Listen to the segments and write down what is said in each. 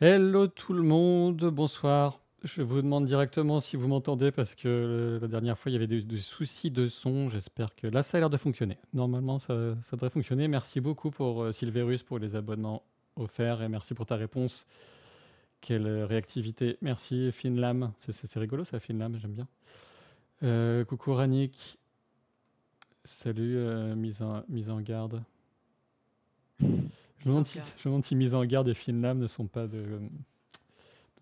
Hello tout le monde, bonsoir. Je vous demande directement si vous m'entendez parce que la dernière fois il y avait des soucis de son. J'espère que là ça a l'air de fonctionner. Normalement ça devrait fonctionner. Merci beaucoup pour Silverus pour les abonnements offerts et merci pour ta réponse. Quelle réactivité. Merci Finlam. C'est rigolo ça Finlam, j'aime bien. Coucou Ranik. Salut, mise en garde. Je me demande si mise en garde et Finlam ne sont pas du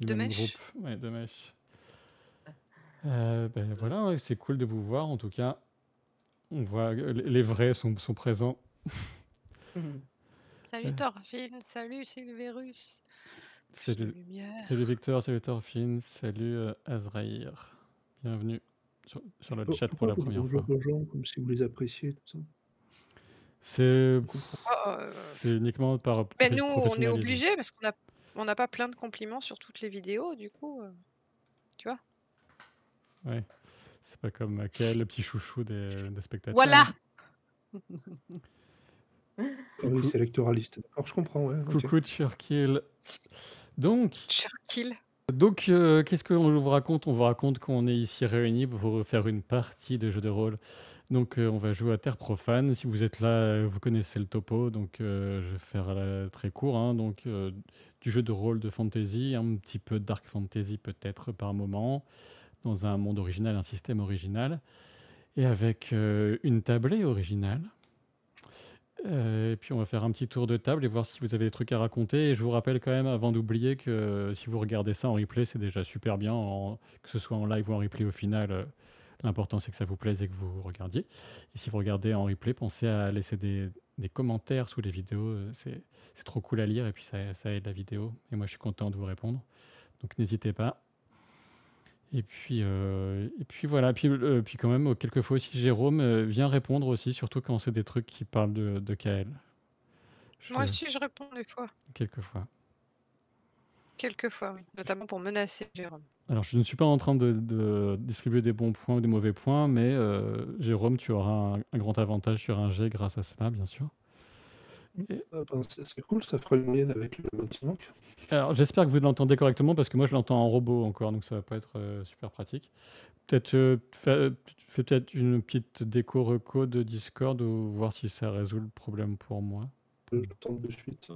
De même groupe. mèche. Ouais, de mèche. Ben voilà, ouais, c'est cool de vous voir en tout cas. On voit les vrais sont présents. Salut Euh, Thorfinn, salut Silverus. Plus de salut, lumière. salut Victor, salut Thorfinn, salut Azraïr. Bienvenue sur le chat pour Pourquoi la vous dites première fois. bonjour aux gens comme si vous les appréciez, tout ça? C'est Je comprends. c'est uniquement par Ben nous, on est professionnalisme. obligé parce qu'on n'a pas plein de compliments sur toutes les vidéos, du coup, tu vois. Ouais, c'est pas comme Maquel, le petit chouchou des spectateurs. Voilà. Ah oui, Coucou, c'est électoraliste. D'accord, je comprends, ouais, OK. coucou Churkill. Donc, Churkill. qu'est-ce qu'on vous raconte? On vous raconte qu'on est ici réunis pour faire une partie de jeu de rôle. Donc, on va jouer à Terre Profane. Si vous êtes là, vous connaissez le topo. Donc, je vais faire très court, hein. Donc, du jeu de rôle de fantasy, un petit peu dark fantasy peut-être par moment, dans un monde original, un système original, et avec une tablée originale. Et puis on va faire un petit tour de table et voir si vous avez des trucs à raconter. Et je vous rappelle quand même, avant d'oublier, que si vous regardez ça en replay, c'est déjà super bien, que ce soit en live ou en replay au final. L'important, c'est que ça vous plaise et que vous regardiez. Et si vous regardez en replay, pensez à laisser des commentaires sous les vidéos. C'est trop cool à lire et puis ça aide la vidéo. Et moi, je suis content de vous répondre. Donc n'hésitez pas. Et puis voilà, puis quand même, quelquefois aussi, Jérôme vient répondre aussi, surtout quand c'est des trucs qui parlent de KL. Moi aussi, je réponds des fois. Quelquefois. Quelquefois, oui. Notamment pour menacer Jérôme. Alors, je ne suis pas en train de distribuer des bons points ou des mauvais points, mais Jérôme, tu auras un grand avantage sur un jet grâce à cela, bien sûr. Et- Ah ben, c'est cool, ça fera une moyenne avec le petit manque. alors, j'espère que vous l'entendez correctement, parce que moi, je l'entends en robot encore, donc ça va pas être super pratique. Peut-être fais peut-être une petite déco reco de Discord ou voir si ça résout le problème pour moi. Je tente de suite.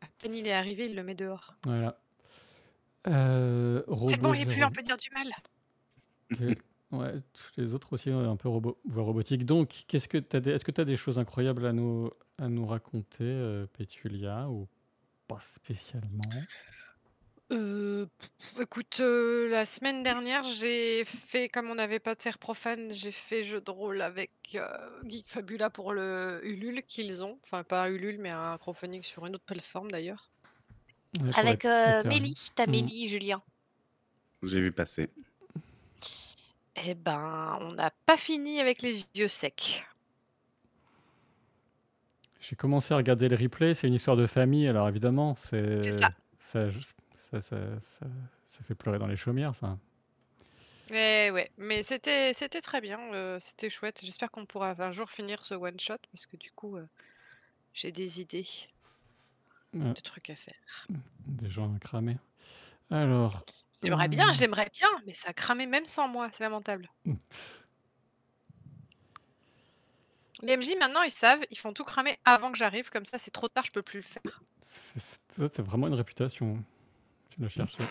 À peine il est arrivé, il le met dehors. Voilà. C'est bon, Robot il est plus là, on 0. peut dire du mal. Ouais, tous les autres aussi, un peu voire robotique. Donc, est-ce que tu as des choses incroyables à nous raconter, Pétulia, ou pas spécialement? Écoute, la semaine dernière, j'ai fait comme on n'avait pas de terre profane, j'ai fait jeu de rôle avec, Geek Fabula pour le Ulule qu'ils ont. Enfin pas Ulule, mais un crowdfunding sur une autre plateforme d'ailleurs. Ouais, pour Avec, Ethereum. Mélie, tu Hmm. Mélie, Julien. J'ai vu passer. Eh ben, on n'a pas fini avec les yeux secs. J'ai commencé à regarder le replay, c'est une histoire de famille, alors évidemment, C'est ça. ça, ça fait pleurer dans les chaumières, ça. Eh ouais, mais c'était très bien, c'était chouette. J'espère qu'on pourra un jour finir ce one shot parce que du coup, j'ai des idées Euh, de trucs à faire. des gens cramés. Alors, J'aimerais bien, mais ça a cramé même sans moi, c'est lamentable. Les MJ maintenant, ils savent, ils font tout cramer avant que j'arrive, comme ça c'est trop tard, je peux plus le faire. c'est vraiment une réputation. Tu l'as cherché.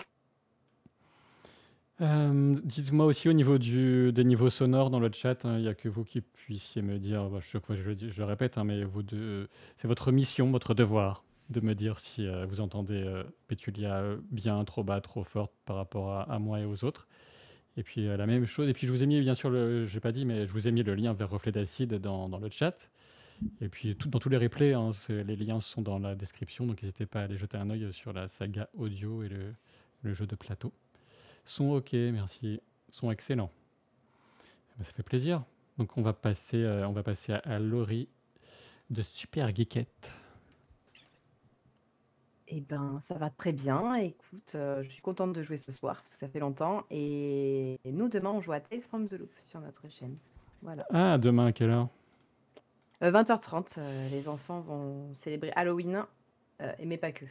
Dites-moi aussi au niveau des niveaux sonores dans le chat, il n'y a que vous qui puissiez me dire, bah, chaque fois je le répète, hein, mais vous deux, c'est votre mission, votre devoir de me dire si vous entendez Pétulia bien, trop bas, trop forte par rapport à moi et aux autres. Et puis la même chose, et puis je vous ai mis bien sûr, j'ai pas dit, mais je vous ai mis le lien vers Reflet d'Acide dans le chat. Et puis dans tous les replays, hein, les liens sont dans la description, donc n'hésitez pas à aller jeter un œil sur la saga audio et le jeu de plateau. Sont ok, merci. Sont excellents. Eh ben, ça fait plaisir. Donc on va passer à Laurie de Super Geekette. Eh ben, ça va très bien. Écoute, je suis contente de jouer ce soir parce que ça fait longtemps. Et nous, demain, on joue à Tales from the Loop sur notre chaîne. Voilà. Ah, demain à quelle heure? 20h30, les enfants vont célébrer Halloween, mais pas que.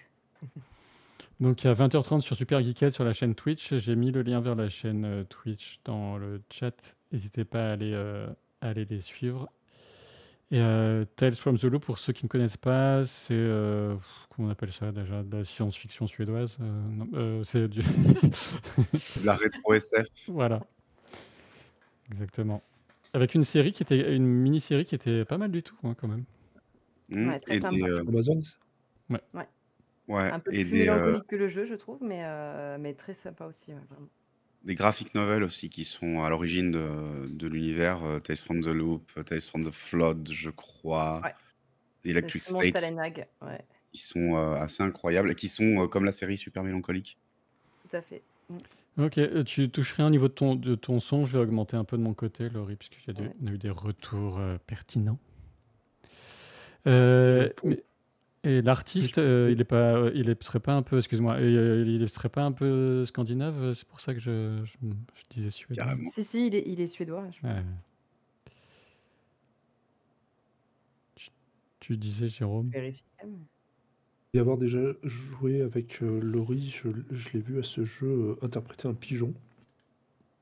Donc à 20h30 sur Super Geekette sur la chaîne Twitch, j'ai mis le lien vers la chaîne Twitch dans le chat. N'hésitez pas à aller les suivre. Et Tales from the Loop, pour ceux qui ne connaissent pas, c'est comment on appelle ça déjà, de la science-fiction suédoise. Non, c'est du De la rétro SF. voilà, exactement. Avec une série qui était une mini-série qui était pas mal du tout hein, quand même. Ouais, très Et des, sympa. Amazon? Ouais. ouais, Un peu et plus mélancolique que le jeu, je trouve, mais très sympa aussi, ouais, vraiment. des graphic novels aussi qui sont à l'origine de l'univers. Tales from the Loop, Tales from the Flood, je crois. Ouais. Electric Simon States, Stalenhag, ouais, qui sont assez incroyables et qui sont comme la série super mélancolique. tout à fait. Ok, tu touches rien au niveau de ton son, je vais augmenter un peu de mon côté, Laurie, puisqu'on Ouais. a eu des retours pertinents. pour- Et l'artiste, serait pas un peu, excuse-moi, il serait pas un peu scandinave, c'est pour ça que je disais suédois. Carrément. Si, il est suédois. Je Ouais. Tu disais, Jérôme? vérifie quand même. y avoir déjà joué avec Laurie, je l'ai vu à ce jeu interpréter un pigeon.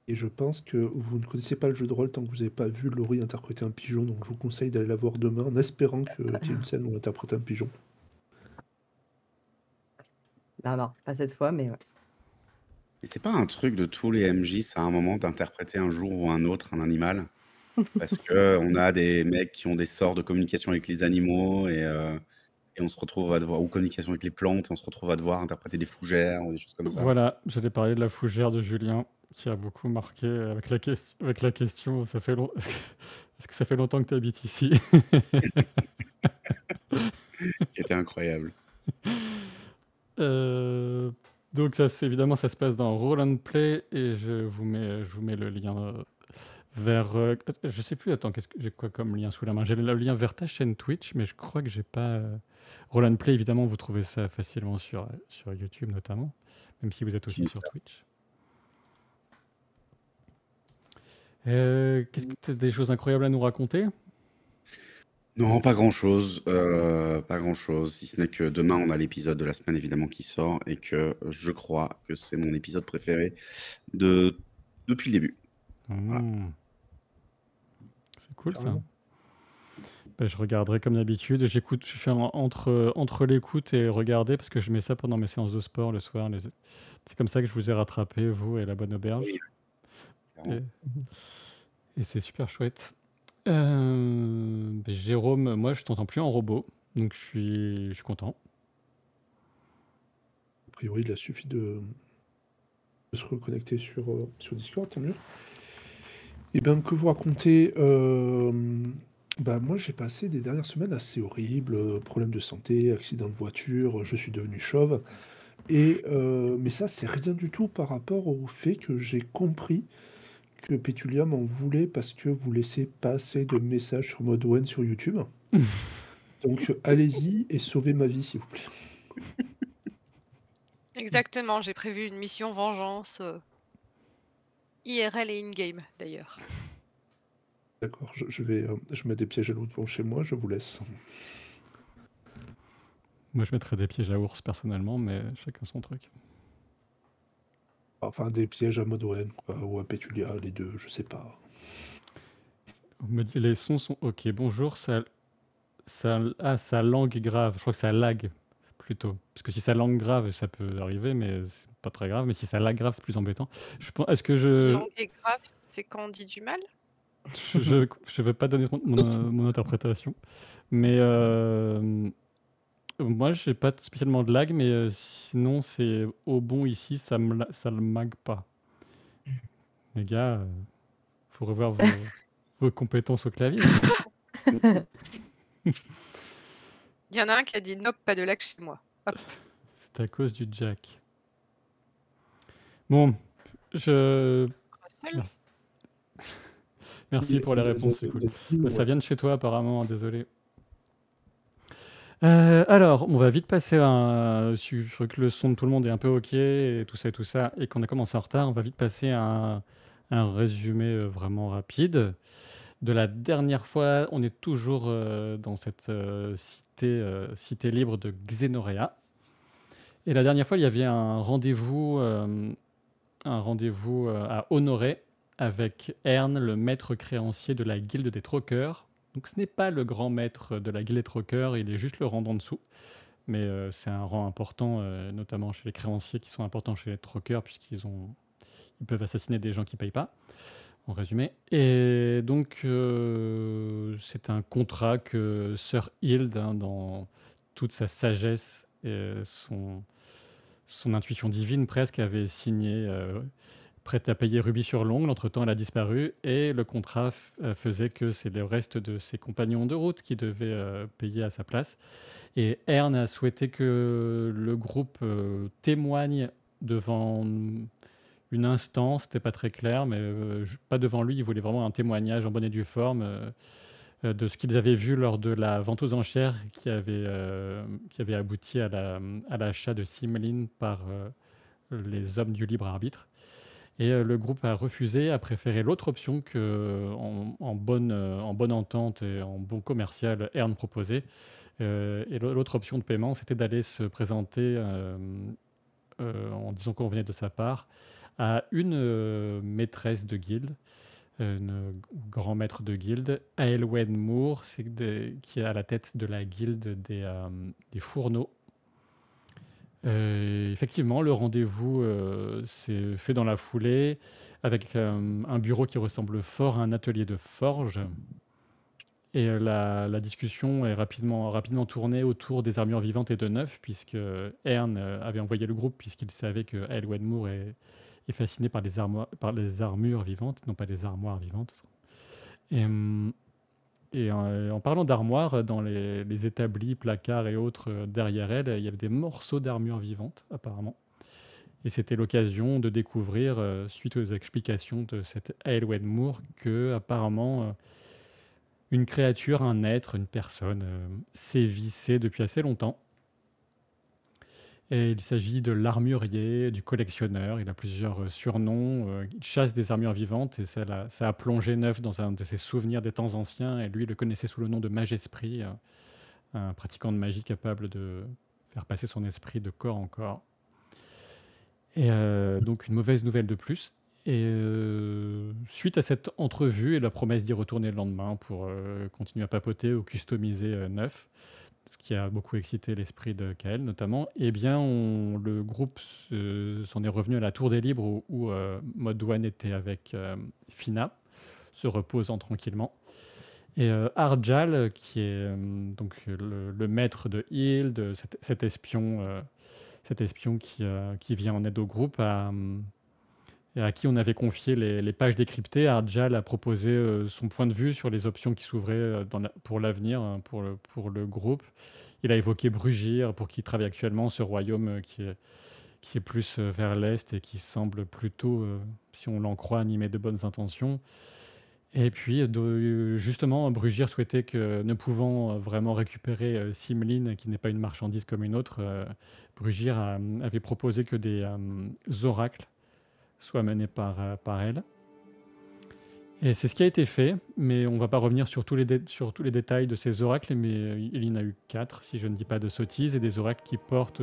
Et je pense que vous ne connaissez pas le jeu de rôle tant que vous n'avez pas vu Laurie interpréter un pigeon. Donc je vous conseille d'aller la voir demain en espérant qu'il y ait une scène où elle interprète un pigeon. Non, pas cette fois, mais ouais. Et c'est pas un truc de tous les MJ, ça à un moment d'interpréter un jour ou un autre un animal. Parce que on a des mecs qui ont des sorts de communication avec les animaux et on se retrouve à devoir, ou communication avec les plantes, et on se retrouve à devoir interpréter des fougères ou des choses comme ça. Voilà, j'allais parler de la fougère de Julien, qui a beaucoup marqué avec la question, ça fait est-ce que ça fait longtemps que tu habites ici? Qui était incroyable. Donc évidemment, ça se passe dans Roll and Play, et je vous mets le lien vers... je sais plus, attends, j'ai quoi comme lien sous la main? J'ai le lien vers ta chaîne Twitch, mais je crois que j'ai pas... Roll and Play, évidemment, vous trouvez ça facilement sur YouTube notamment, même si vous êtes aussi sur Twitch. Qu'est-ce que tu as des choses incroyables à nous raconter? Non, pas grand-chose. Pas grand-chose. Si ce n'est que demain, on a l'épisode de la semaine, évidemment, qui sort et que je crois que c'est mon épisode préféré depuis le début. Voilà. C'est cool, ça. Ben, je regarderai comme d'habitude. Je suis entre l'écoute et regarder parce que je mets ça pendant mes séances de sport le soir. C'est comme ça que je vous ai rattrapé, vous et la bonne auberge. Oui. Et c'est super chouette. Jérôme, moi je t'entends plus en robot, donc je suis content. A priori, il a suffi de se reconnecter sur Discord, tant mieux. Et bien, que vous racontez moi, j'ai passé des dernières semaines assez horribles, problèmes de santé, accident de voiture, je suis devenu chauve. Mais ça, c'est rien du tout par rapport au fait que j'ai compris que Pétulia m'en voulait parce que vous laissez pas assez de messages sur Modwen sur YouTube. Donc, allez-y et sauvez ma vie, s'il vous plaît. Exactement, j'ai prévu une mission vengeance IRL et in-game d'ailleurs. D'accord, je mets des pièges à loup devant chez moi, je vous laisse. Moi je mettrais des pièges à ours personnellement, mais chacun son truc. Enfin, des pièges à Modwen, ou à Pétulia, les deux, je sais pas. On me dit les sons sont ok. Bonjour, ça langue grave. Je crois que ça lag plutôt. Parce que si ça langue grave, ça peut arriver, mais c'est pas très grave. Mais si ça lag grave, c'est plus embêtant. Est-ce que Langue est grave, c'est quand on dit du mal? je veux pas donner mon interprétation, mais moi j'ai pas spécialement de lag, mais sinon c'est au bon ici, ça le mag pas. Les gars, faut revoir vos compétences au clavier. Il y en a un qui a dit nope, pas de lag chez moi. Hop. C'est à cause du jack. Bon, Russell, merci pour les réponses, c'est cool. Bah, ça vient de chez toi apparemment, désolé. Alors, on va vite passer sur que le son de tout le monde est un peu ok et tout ça, et qu'on a commencé en retard. On va vite passer à un résumé vraiment rapide. De la dernière fois, on est toujours dans cette cité libre de Xenorea. Et la dernière fois, il y avait un rendez-vous à Honoré avec Ern, le maître créancier de la guilde des troqueurs. Donc ce n'est pas le grand maître de la guilde des troqueurs, il est juste le rang d'en dessous. Mais c'est un rang important, notamment chez les créanciers qui sont importants chez les troqueurs, ils peuvent assassiner des gens qui ne payent pas, en résumé. Et donc c'est un contrat que Sir Hild, hein, dans toute sa sagesse et son intuition divine presque, avait signé, prête à payer rubis sur l'ongle. Entre-temps, elle a disparu et le contrat faisait que c'est le reste de ses compagnons de route qui devaient payer à sa place. Et Ern a souhaité que le groupe témoigne devant une instance, c'était pas très clair, mais pas devant lui, il voulait vraiment un témoignage en bonne et due forme de ce qu'ils avaient vu lors de la vente aux enchères qui avait abouti à l'achat de Simlin par les hommes du libre arbitre. Et le groupe a refusé, a préféré l'autre option que, en bonne entente et en bon commercial, Ern proposait. Et l'autre option de paiement, c'était d'aller se présenter en disant qu'on venait de sa part à une maîtresse de guilde, une grand maître de guilde, Aelwen Moore, qui est à la tête de la guilde des fourneaux. Effectivement, le rendez-vous s'est fait dans la foulée avec un bureau qui ressemble fort à un atelier de forge. Et la discussion est rapidement tournée autour des armures vivantes et de neuf, puisque Ern avait envoyé le groupe, puisqu'il savait que Aelwen Moore est fasciné par les armures vivantes, non pas les armoires vivantes. Et en parlant d'armoires, dans les établis, placards et autres derrière elle, il y avait des morceaux d'armure vivante, apparemment. Et c'était l'occasion de découvrir, suite aux explications de cette Aelwen Moore, que apparemment une créature, un être, une personne sévissait depuis assez longtemps. Et il s'agit de l'armurier, du collectionneur. Il a plusieurs surnoms. Il chasse des armures vivantes et ça a plongé Neuf dans un de ses souvenirs des temps anciens. Et lui, il le connaissait sous le nom de Mage-Esprit, un pratiquant de magie capable de faire passer son esprit de corps en corps. Et donc une mauvaise nouvelle de plus. Et suite à cette entrevue et la promesse d'y retourner le lendemain pour continuer à papoter ou customiser Neuf, ce qui a beaucoup excité l'esprit de Kael notamment, eh bien le groupe s'en est revenu à la Tour des Libres où Modwan était avec Fina, se reposant tranquillement. Et Arjal, qui est donc le maître de Hild, cet espion qui vient en aide au groupe, et à qui on avait confié les pages décryptées, Arjal a proposé son point de vue sur les options qui s'ouvraient pour l'avenir, hein, pour le groupe. Il a évoqué Brugir, pour qui travaille actuellement, ce royaume qui est plus vers l'est et qui semble plutôt, si on l'en croit, animé de bonnes intentions. Et puis, justement, Brugir souhaitait que, ne pouvant vraiment récupérer Simlin, qui n'est pas une marchandise comme une autre, Brugir avait proposé que des oracles soit menée par elle. Et c'est ce qui a été fait, mais on ne va pas revenir sur tous les détails de ces oracles, mais il y en a eu 4, si je ne dis pas de sottises, et des oracles qui portent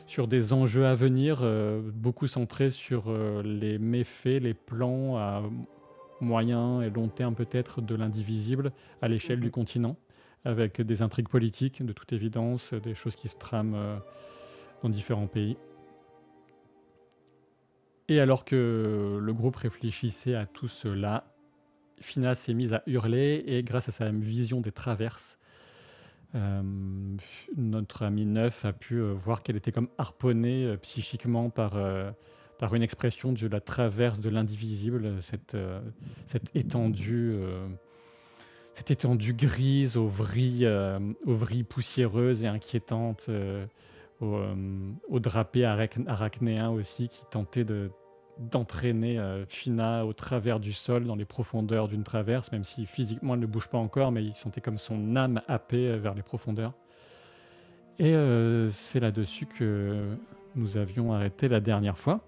sur des enjeux à venir, beaucoup centrés sur les méfaits, les plans à moyen et long terme peut-être de l'indivisible à l'échelle du continent, avec des intrigues politiques, de toute évidence, des choses qui se trament dans différents pays. Et alors que le groupe réfléchissait à tout cela, Fina s'est mise à hurler et grâce à sa vision des traverses, notre ami Neuf a pu voir qu'elle était comme harponnée psychiquement par une expression de la traverse de l'indivisible, cette étendue grise aux vrilles poussiéreuses et inquiétantes, aux drapés arachnéens aussi, qui tentaient d'entraîner Fina au travers du sol, dans les profondeurs d'une traverse, même si physiquement elle ne bouge pas encore, mais il sentait comme son âme happée vers les profondeurs. Et c'est là-dessus que nous avions arrêté la dernière fois.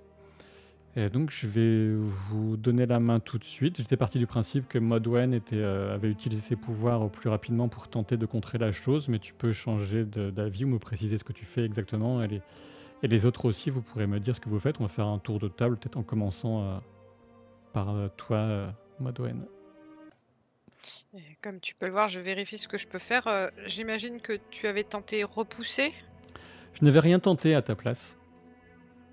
Et donc, je vais vous donner la main tout de suite. J'étais parti du principe que Modwen avait utilisé ses pouvoirs au plus rapidement pour tenter de contrer la chose, mais tu peux changer d'avis ou me préciser ce que tu fais exactement. Et les autres aussi, vous pourrez me dire ce que vous faites. On va faire un tour de table, peut-être en commençant par toi, Modwen. Et comme tu peux le voir, je vérifie ce que je peux faire. J'imagine que tu avais tenté repousser. Je n'avais rien tenté à ta place.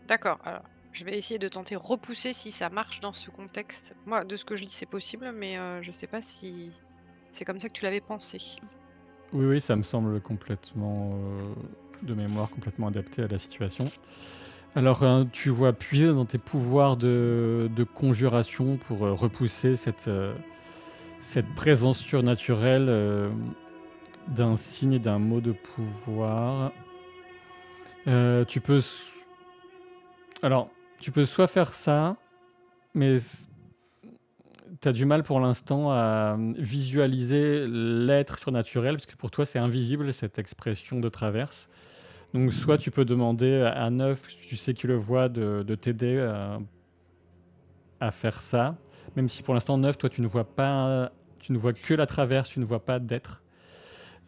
D'accord, alors je vais essayer de tenter repousser si ça marche dans ce contexte. Moi, de ce que je lis, c'est possible, mais je sais pas si c'est comme ça que tu l'avais pensé. Oui, ça me semble complètement, de mémoire, complètement adapté à la situation. Alors, tu vois puiser dans tes pouvoirs de conjuration pour repousser cette présence surnaturelle d'un signe et d'un mot de pouvoir. Tu peux soit faire ça, mais tu as du mal pour l'instant à visualiser l'être surnaturel, parce que pour toi, c'est invisible, cette expression de traverse. Donc, soit tu peux demander à Neuf, tu sais qu'il le voit, de t'aider à faire ça, même si pour l'instant, Neuf, toi, tu ne vois que la traverse, tu ne vois pas d'être.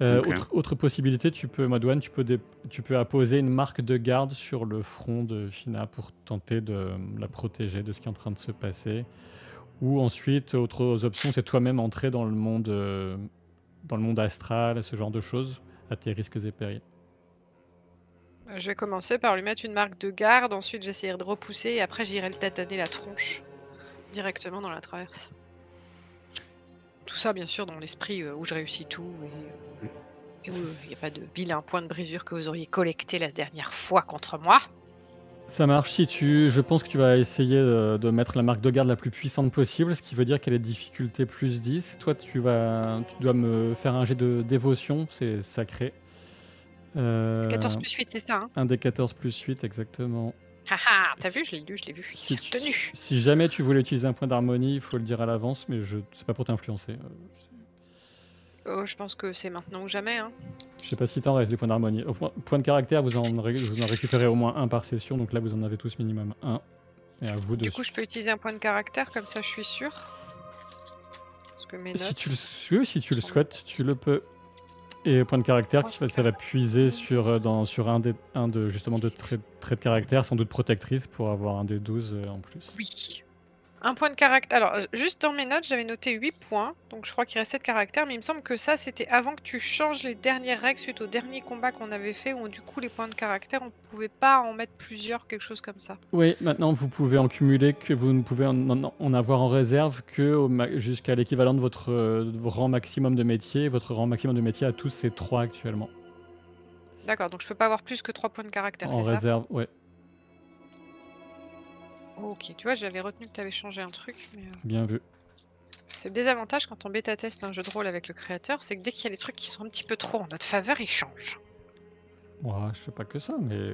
Ok. Autre possibilité, Modwen, tu peux apposer une marque de garde sur le front de Fina pour tenter de la protéger de ce qui est en train de se passer. Ou ensuite, autres options, c'est toi-même entrer dans le monde astral, ce genre de choses, à tes risques et périls. Je vais commencer par lui mettre une marque de garde, ensuite j'essaierai de repousser et après j'irai le tataner la tronche directement dans la traverse. Tout ça, bien sûr, dans l'esprit où je réussis tout et où il n'y a pas de vilain point de brisure que vous auriez collecté la dernière fois contre moi. Ça marche. Je pense que tu vas essayer de mettre la marque de garde la plus puissante possible, ce qui veut dire qu'elle est difficulté plus 10. Toi, tu dois me faire un jet de dévotion, c'est sacré. 14 plus 8, c'est ça, hein? Un des 14 plus 8, exactement. Haha, t'as vu, je l'ai vu, il s'est retenu. Si jamais tu voulais utiliser un point d'harmonie, il faut le dire à l'avance, mais c'est pas pour t'influencer. Oh, je pense que c'est maintenant ou jamais, hein. Je sais pas si t'en reste des points d'harmonie. Point de caractère, vous en récupérez au moins un par session, donc là vous en avez tous minimum un. Et à vous Du coup, je peux utiliser un point de caractère, comme ça je suis sûr. Parce que mes notes... Si tu le souhaites, tu le peux. Et point de caractère, ça va puiser sur un de traits de caractère, sans doute protectrice, pour avoir un des 12 en plus. Oui. Un point de caractère. Alors, juste dans mes notes, j'avais noté 8 points. Donc, je crois qu'il restait de caractère. Mais il me semble que ça, c'était avant que tu changes les dernières règles suite au dernier combat qu'on avait fait. Où, du coup, les points de caractère, on pouvait pas en mettre plusieurs, quelque chose comme ça. Oui, maintenant, vous pouvez en cumuler, que vous ne pouvez en avoir en réserve que jusqu'à l'équivalent de votre rang maximum de métier. Votre rang maximum de métier à tous, c'est 3 actuellement. D'accord, donc je peux pas avoir plus que 3 points de caractère, c'est ça? En réserve, ouais. Ok, tu vois, j'avais retenu que tu avais changé un truc. Mais Bien vu. c'est le désavantage quand on bêta-teste un jeu de rôle avec le créateur, c'est que dès qu'il y a des trucs qui sont un petit peu trop en notre faveur, ils changent. Ouais, je fais pas que ça, mais...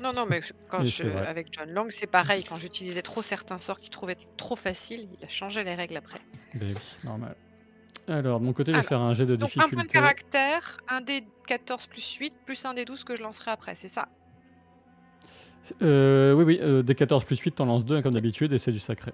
Non, mais vrai. avec John Lang, c'est pareil. Quand j'utilisais trop certains sorts qu'il trouvait trop faciles, il a changé les règles après. Ben oui, normal. Alors, de mon côté, je vais faire un jet de Donc, difficulté. un point de caractère, un des 14 plus 8, plus un des 12 que je lancerai après, c'est ça? Oui, des 14 plus 8, t'en lances 2 comme d'habitude, et c'est du sacré.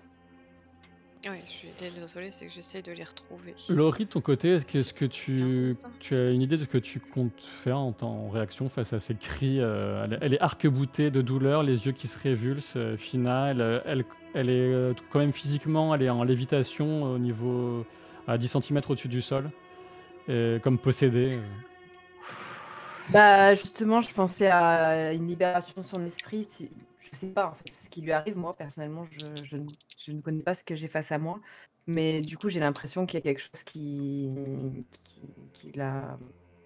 Oui, je suis désolée, c'est que j'essaie de les retrouver. Laurie, de ton côté, est-ce que tu as une idée de ce que tu comptes faire en réaction face à ces cris elle est arc-boutée de douleur, les yeux qui se révulsent. Fina, elle est quand même physiquement, elle est en lévitation au niveau à 10 cm au-dessus du sol, comme possédée. Bah justement, je pensais à une libération de son esprit. Je sais pas en fait ce qui lui arrive. Moi, personnellement, je ne connais pas ce que j'ai face à moi. Mais du coup, j'ai l'impression qu'il y a quelque chose qui l'a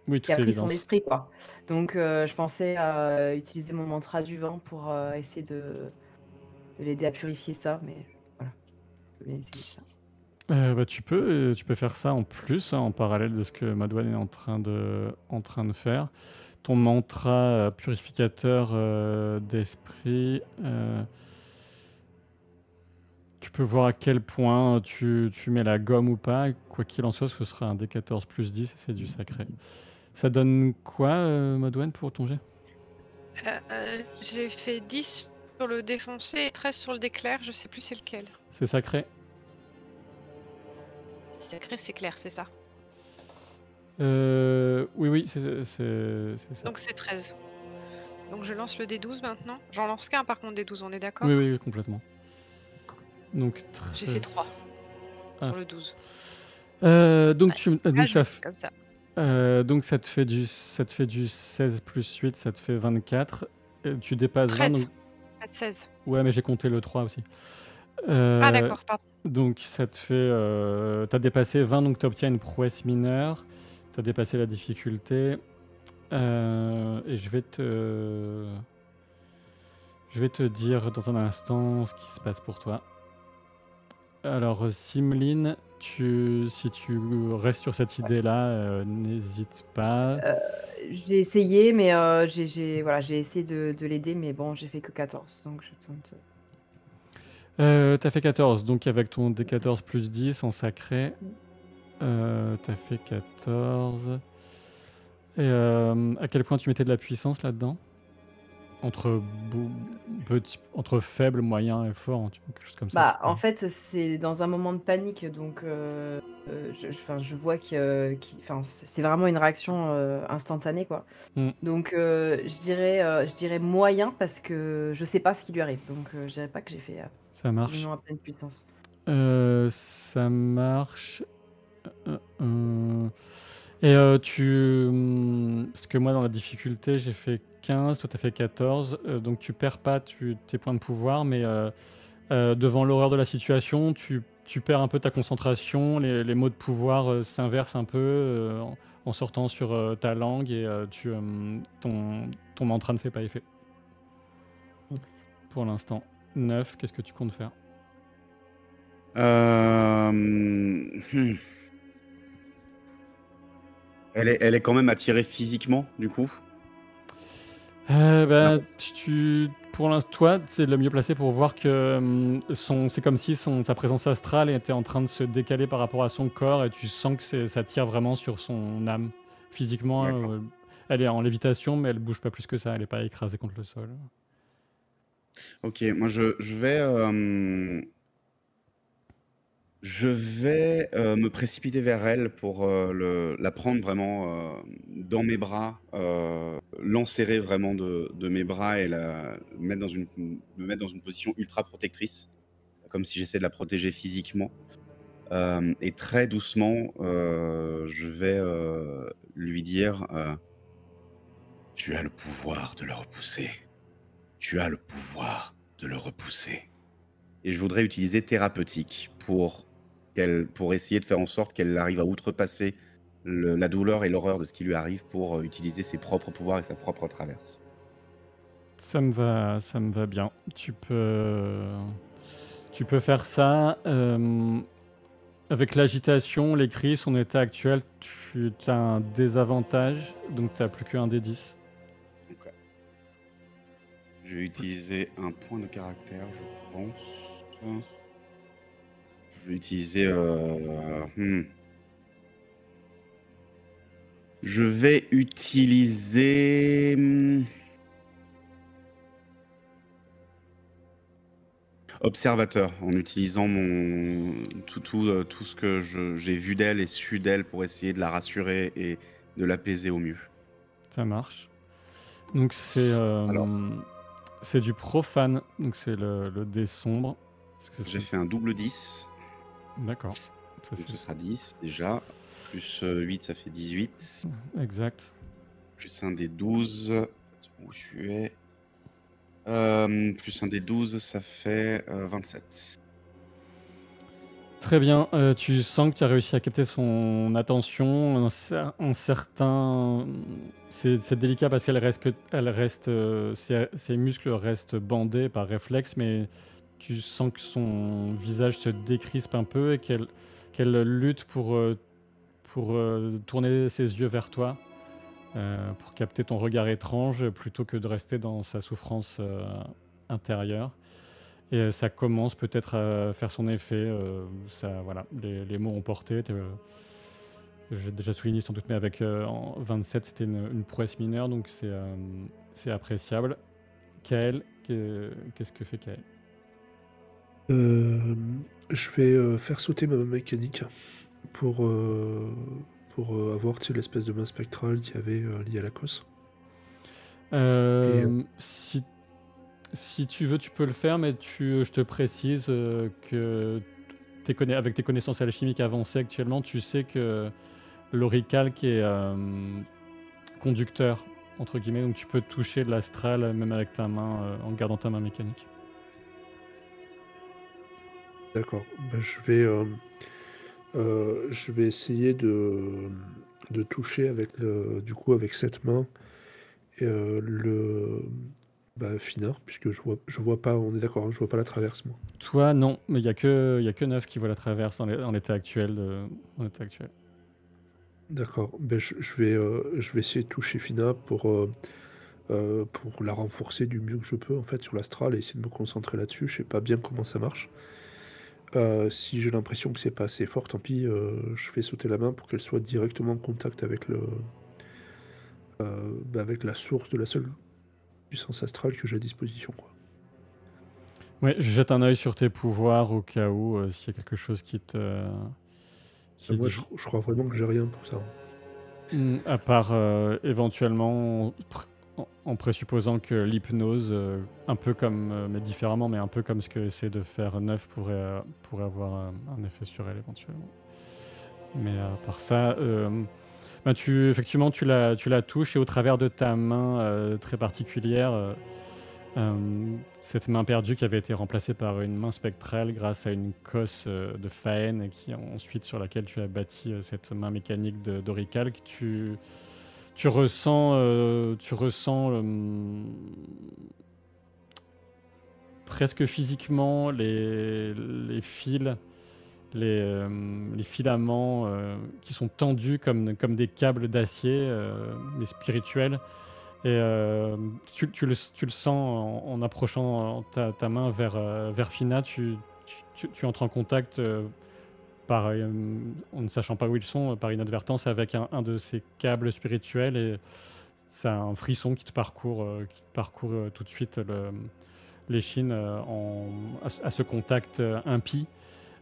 Oui, qui a toute pris son évidence. esprit, quoi. Donc, je pensais à utiliser mon mantra du vent pour essayer de l'aider à purifier ça. Mais voilà, je peux bien essayer ça. Bah, tu peux faire ça en plus, hein, en parallèle de ce que Madouane est en train de faire. Ton mantra purificateur d'esprit, tu peux voir à quel point tu mets la gomme ou pas. Quoi qu'il en soit, ce sera un D14 plus 10 et c'est du sacré. Ça donne quoi, Madouane, pour ton jet? J'ai fait 10 sur le défoncé et 13 sur le déclair. Je sais plus c'est lequel. C'est sacré. Si sacré, c'est clair, c'est ça. Oui, c'est ça. Donc c'est 13. Donc je lance le D12 maintenant. J'en lance qu'un par contre D12, on est d'accord? Oui, complètement. Donc J'ai fait 3 sur le 12. Donc Comme ça. donc ça te fait du 16 plus 8, ça te fait 24. Tu dépasses 20. 13. Donc... 16. Ouais, mais j'ai compté le 3 aussi. Ah d'accord, pardon. Donc ça te fait... t'as dépassé 20, donc tu obtiens une prouesse mineure. T'as dépassé la difficulté. Et je vais te dire dans un instant ce qui se passe pour toi. Alors, Simline, si tu restes sur cette idée-là, n'hésite pas. J'ai essayé, mais j'ai essayé de l'aider, mais bon, j'ai fait que 14, donc je tente. T'as fait 14, donc avec ton D14 plus 10 en sacré, t'as fait 14. Et à quel point tu mettais de la puissance là-dedans? Entre faible, moyen et fort, quelque chose comme ça. Bah, en fait, c'est dans un moment de panique, donc je vois c'est vraiment une réaction instantanée, quoi. Donc je dirais moyen parce que je sais pas ce qui lui arrive, donc je dirais pas que j'ai fait ça marche. vraiment à pleine puissance. Ça marche. Et parce que moi dans la difficulté j'ai fait 15, toi t'as fait 14, donc tu perds pas tes points de pouvoir, mais devant l'horreur de la situation, tu perds un peu ta concentration, les mots de pouvoir s'inversent un peu en sortant sur ta langue et ton mantra ne fait pas effet. Pour l'instant. 9, qu'est-ce que tu comptes faire? Elle est quand même attirée physiquement, du coup. Pour l'instant, toi, c'est le mieux placé pour voir que c'est comme si sa présence astrale était en train de se décaler par rapport à son corps et tu sens que ça tire vraiment sur son âme. Physiquement, elle est en lévitation, mais elle bouge pas plus que ça, elle est pas écrasée contre le sol. Ok, moi je vais me précipiter vers elle pour la prendre vraiment dans mes bras, l'enserrer vraiment de mes bras et me mettre dans une position ultra protectrice, comme si j'essayais de la protéger physiquement. Et très doucement, je vais lui dire tu as le pouvoir de le repousser. Tu as le pouvoir de le repousser. Et je voudrais utiliser thérapeutique pour essayer de faire en sorte qu'elle arrive à outrepasser la douleur et l'horreur de ce qui lui arrive pour utiliser ses propres pouvoirs et sa propre traverse. Ça me va bien. Tu peux faire ça. Avec l'agitation, les cris, son état actuel, tu as un désavantage, donc tu n'as plus qu'un D10. Okay. Je vais utiliser un point de caractère, je pense. Je vais utiliser... Je vais utiliser... observateur, en utilisant tout ce que j'ai vu d'elle et su d'elle pour essayer de la rassurer et de l'apaiser au mieux. Ça marche. Donc c'est du profane, donc c'est le dé sombre. J'ai fait un double 10. D'accord. Donc ce sera 10 déjà. Plus 8, ça fait 18. Exact. Plus un des 12. Où je suis. Plus un des 12, ça fait 27. Très bien. Tu sens que tu as réussi à capter son attention. Un certain... C'est délicat parce ses muscles restent bandés par réflexe, mais tu sens que son visage se décrispe un peu et qu'elle lutte pour tourner ses yeux vers toi, pour capter ton regard étrange plutôt que de rester dans sa souffrance intérieure. Et ça commence peut-être à faire son effet. Voilà, les mots ont porté. J'ai déjà souligné sans doute, mais avec en 27, c'était une prouesse mineure, donc c'est appréciable. Kael, qu'est-ce que fait Kael? Je vais faire sauter ma main mécanique pour, avoir l'espèce de main spectrale qu'il y avait liée à la cosse. Si tu veux, tu peux le faire, mais je te précise que avec tes connaissances alchimiques avancées actuellement, tu sais que l'oricalque est conducteur, entre guillemets, donc tu peux toucher de l'astral même avec ta main, en gardant ta main mécanique. D'accord. Je vais essayer de toucher avec cette main et Fina, puisque je vois pas, on est d'accord, hein, je vois pas la traverse, moi. Toi, non, mais il y a que Neuf qui voit la traverse en l'état actuel. D'accord. Je vais essayer de toucher Fina pour la renforcer du mieux que je peux, en fait, sur l'astral et essayer de me concentrer là-dessus. Je sais pas bien comment ça marche. Si j'ai l'impression que c'est pas assez fort, tant pis, je fais sauter la main pour qu'elle soit directement en contact avec avec la source de la seule puissance astrale que j'ai à disposition, quoi. Ouais, je jette un œil sur tes pouvoirs au cas où s'il y a quelque chose qui te. Moi, je crois vraiment que j'ai rien pour ça. À part éventuellement, en présupposant que l'hypnose, un peu comme, mais différemment, mais un peu comme ce que essaie de faire Neuf pourrait avoir un effet sur elle éventuellement. Mais à part ça, effectivement, tu la touches et au travers de ta main très particulière, cette main perdue qui avait été remplacée par une main spectrale grâce à une cosse de Faen et qui ensuite sur laquelle tu as bâti cette main mécanique d'Oricalque, tu ressens presque physiquement les fils, les filaments qui sont tendus comme des câbles d'acier, mais spirituels. Et tu le sens en approchant ta main vers Fina, tu entres en contact en ne sachant pas où ils sont, par inadvertance, avec un de ces câbles spirituels, et c'est un frisson qui te parcourt tout de suite l'échine à ce contact impie.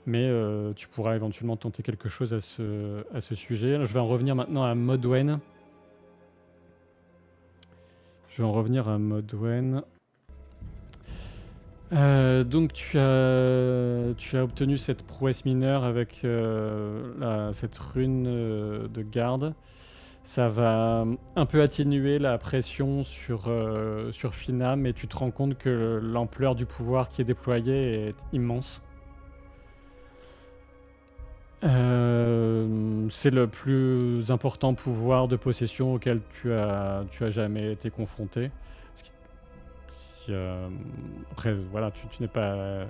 Mais tu pourras éventuellement tenter quelque chose à ce sujet. Je vais en revenir maintenant à Modwen. Donc tu as obtenu cette prouesse mineure avec cette rune de garde. Ça va un peu atténuer la pression sur Fina, mais tu te rends compte que l'ampleur du pouvoir qui est déployé est immense. C'est le plus important pouvoir de possession auquel tu as jamais été confronté. Après, voilà, tu n'es pas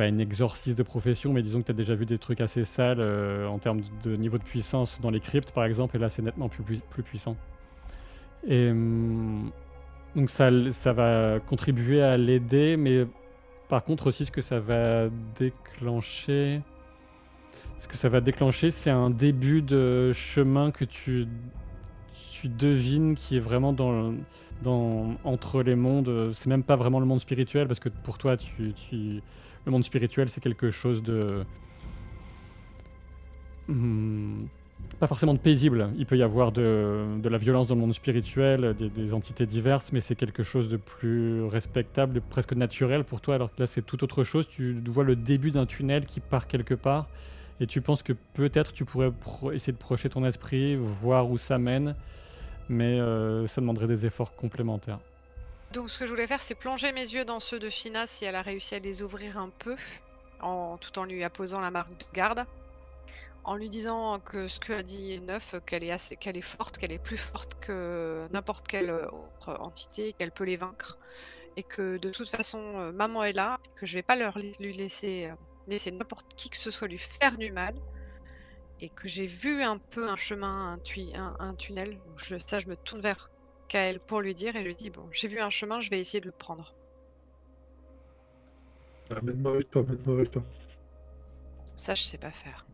une exorciste de profession, mais disons que tu as déjà vu des trucs assez sales en termes de niveau de puissance dans les cryptes, par exemple, et là, c'est nettement plus puissant. Et donc ça va contribuer à l'aider, mais par contre aussi, ce que ça va déclencher, c'est un début de chemin que tu devines qui est vraiment entre les mondes. C'est même pas vraiment le monde spirituel, parce que pour toi, le monde spirituel, c'est quelque chose de pas forcément de paisible. Il peut y avoir de la violence dans le monde spirituel, des entités diverses, mais c'est quelque chose de plus respectable, de presque naturel pour toi, alors que là, c'est tout autre chose. Tu vois le début d'un tunnel qui part quelque part, et tu penses que peut-être tu pourrais essayer de projeter ton esprit, voir où ça mène, mais ça demanderait des efforts complémentaires. Donc ce que je voulais faire, c'est plonger mes yeux dans ceux de Fina si elle a réussi à les ouvrir un peu, tout en lui apposant la marque de garde, en lui disant que ce que a dit Neuf, qu'elle est forte, qu'elle est plus forte que n'importe quelle autre entité, qu'elle peut les vaincre, et que de toute façon, maman est là, que je vais pas lui laisser n'importe qui que ce soit lui faire du mal, et que j'ai vu un peu un chemin, un tunnel. Je me tourne vers Kael pour lui dire, et lui dis, bon, j'ai vu un chemin, je vais essayer de le prendre. Mets-moi avec toi. Ça, je sais pas faire.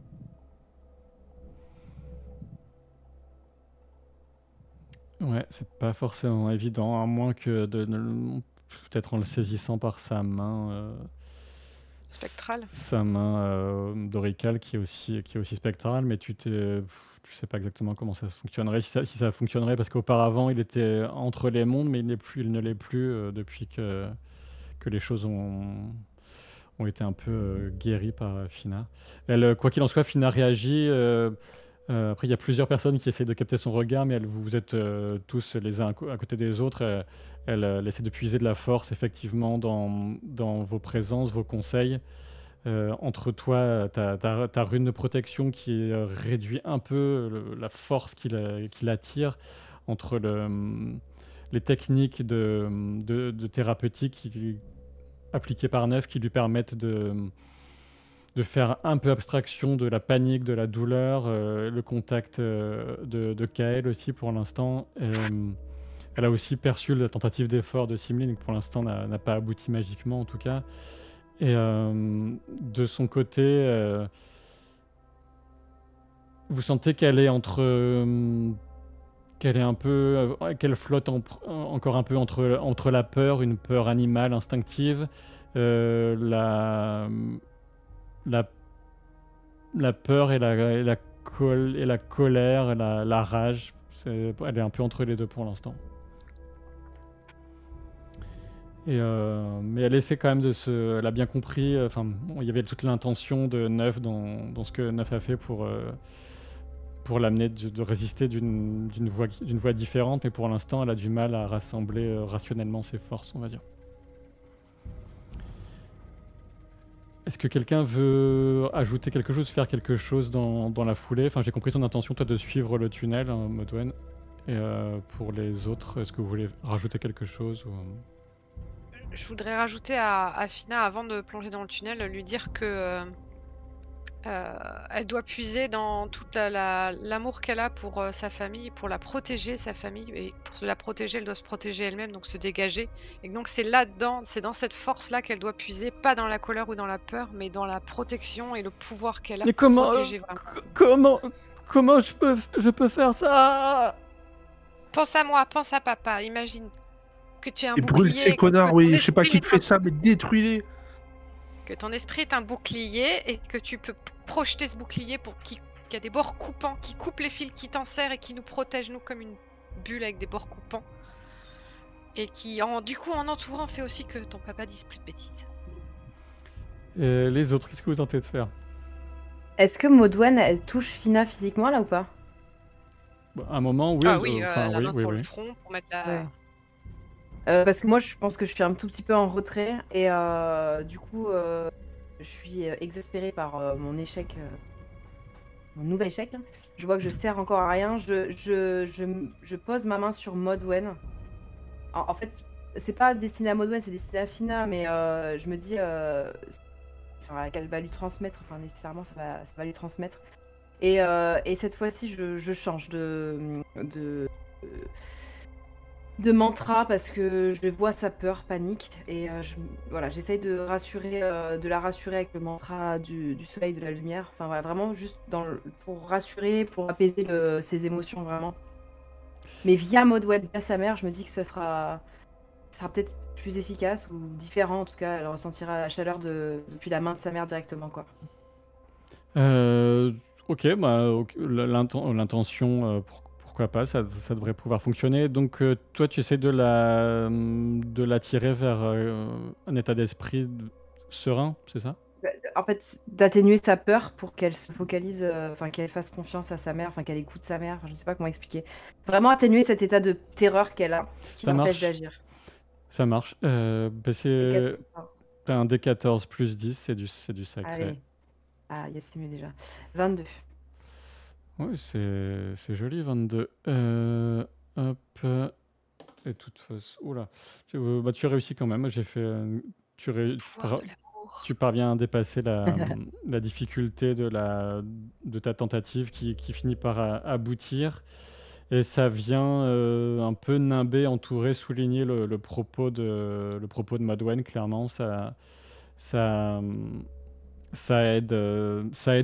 Ouais, c'est pas forcément évident, à moins que peut-être en le saisissant par sa main, Spectral. sa main doricale qui est aussi spectrale, mais tu sais pas exactement comment ça fonctionnerait, si ça fonctionnerait, parce qu'auparavant il était entre les mondes, mais il ne l'est plus depuis que les choses ont été un peu guéries par Fina. Quoi qu'il en soit, Fina réagit. Après, il y a plusieurs personnes qui essayent de capter son regard, mais vous êtes tous les uns à côté des autres. Elle essaie de puiser de la force, effectivement, dans vos présences, vos conseils. Entre toi, ta rune de protection qui réduit un peu la force qui l'attire. Entre les techniques de thérapeutique appliquées par Neuf qui lui permettent de faire un peu abstraction de la panique, de la douleur, le contact de Kael aussi pour l'instant. Elle a aussi perçu la tentative d'effort de Simline, qui pour l'instant n'a pas abouti magiquement en tout cas. Et de son côté, vous sentez qu'elle est qu'elle flotte encore un peu entre la peur, une peur animale instinctive, la peur et la colère, la rage. Elle est un peu entre les deux pour l'instant. Mais elle essaie quand même elle a bien compris. Il y avait toute l'intention de Neuf dans ce que Neuf a fait pour l'amener de résister d'une voie différente. Mais pour l'instant, elle a du mal à rassembler rationnellement ses forces, on va dire. Est-ce que quelqu'un veut ajouter quelque chose, faire quelque chose dans la foulée? J'ai compris ton intention, toi, de suivre le tunnel, hein, Modwen. Et pour les autres, est-ce que vous voulez rajouter quelque chose Je voudrais rajouter à Fina, avant de plonger dans le tunnel, lui dire que elle doit puiser dans tout l'amour qu'elle a pour sa famille, pour la protéger, sa famille. Et pour la protéger, elle doit se protéger elle-même, donc se dégager. Et donc c'est là-dedans, c'est dans cette force-là qu'elle doit puiser, pas dans la colère ou dans la peur, mais dans la protection et le pouvoir qu'elle a Mais pour protéger vraiment. comment je peux faire ça? Pense à moi, pense à papa, imagine que tu es un Et brûle bouclier. ces connards, que oui, ton je sais pas qui esprit te fait ça, mais détruis-les. Que ton esprit est un bouclier et que tu peux projeter ce bouclier qu'il y a des bords coupants qui coupent les fils qui t'enserrent et qui nous protègent, nous, comme une bulle avec des bords coupants. Et qui, du coup, en entourant, fait aussi que ton papa dise plus de bêtises. Les autres, qu'est-ce que vous tentez de faire? Est-ce que Modwen, elle touche Fina physiquement là ou pas? À un moment, oui. Ah oui, la main sur le front pour mettre la... Ouais. Parce que moi, je pense que je suis un tout petit peu en retrait et du coup, je suis exaspérée par mon échec, mon nouvel échec. Je vois que je sers encore à rien. Je pose ma main sur Modwen. En fait, c'est pas destiné à Modwen, c'est destiné à Fina, mais je me dis qu'elle va lui transmettre. Enfin, nécessairement, ça va lui transmettre. Et cette fois-ci, je change de mantra parce que je vois sa peur, panique, et j'essaye de la rassurer avec le mantra du soleil, de la lumière. Enfin voilà, vraiment juste pour rassurer, pour apaiser ses émotions vraiment. Mais via Modwen, via sa mère, je me dis que ça sera peut-être plus efficace ou différent en tout cas. Elle ressentira la chaleur depuis la main de sa mère directement quoi. Ok, l'intention, pourquoi pas, ça devrait pouvoir fonctionner. Donc toi, tu essaies de l'attirer vers un état d'esprit serein, c'est ça? En fait, d'atténuer sa peur pour qu'elle se focalise, qu'elle fasse confiance à sa mère, qu'elle écoute sa mère, je ne sais pas comment expliquer. Vraiment atténuer cet état de terreur qu'elle a, qui l'empêche d'agir. Ça marche. C'est un D14 plus 10, c'est du sacré. Allez. Ah, yes, c'est mieux déjà. 22. Oui, c'est joli, 22. Hop. Et toute façon... Oula. Tu réussis quand même. J'ai fait... Tu parviens à dépasser la difficulté de ta tentative qui finit par aboutir. Et ça vient un peu nimber, entourer, souligner le propos de Modwen. Clairement, ça aide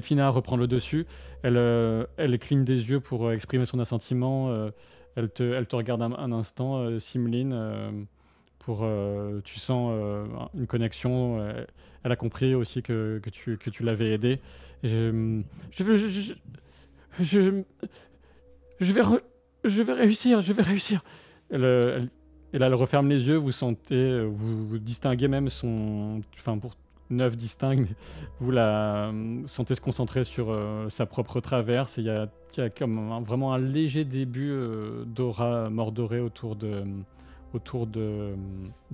Fina à reprendre le dessus. Elle cligne des yeux pour exprimer son assentiment. elle te regarde un instant, Simline, tu sens une connexion. Elle a compris aussi que tu l'avais aidé. Et je, veux- je, je vais, re- je vais réussir, je vais réussir. Et là, elle referme les yeux, vous sentez, vous distinguez même enfin pour Neuf distingue, mais vous la sentez se concentrer sur sa propre traverse. Et il y a comme vraiment un léger début d'aura mordorée autour de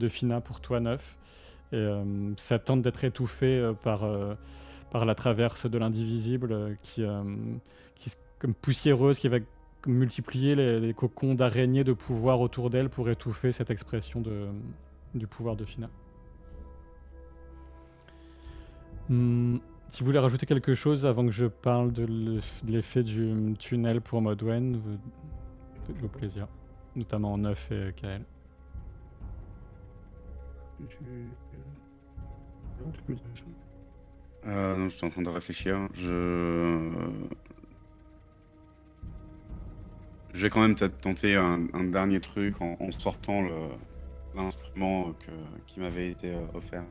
Fina pour toi, Neuf. Et ça tente d'être étouffé par la traverse de l'indivisible qui comme poussiéreuse, qui va multiplier les cocons d'araignées de pouvoir autour d'elle pour étouffer cette expression du pouvoir de Fina. Si vous voulez rajouter quelque chose avant que je parle de l'effet du tunnel pour Modwen, faites-vous plaisir. Notamment Neuf et Kael. Non, tu peux dire quelque chose. Non, j'étais en train de réfléchir. Je vais quand même peut-être tenter un dernier truc en sortant l'instrument qui m'avait été offert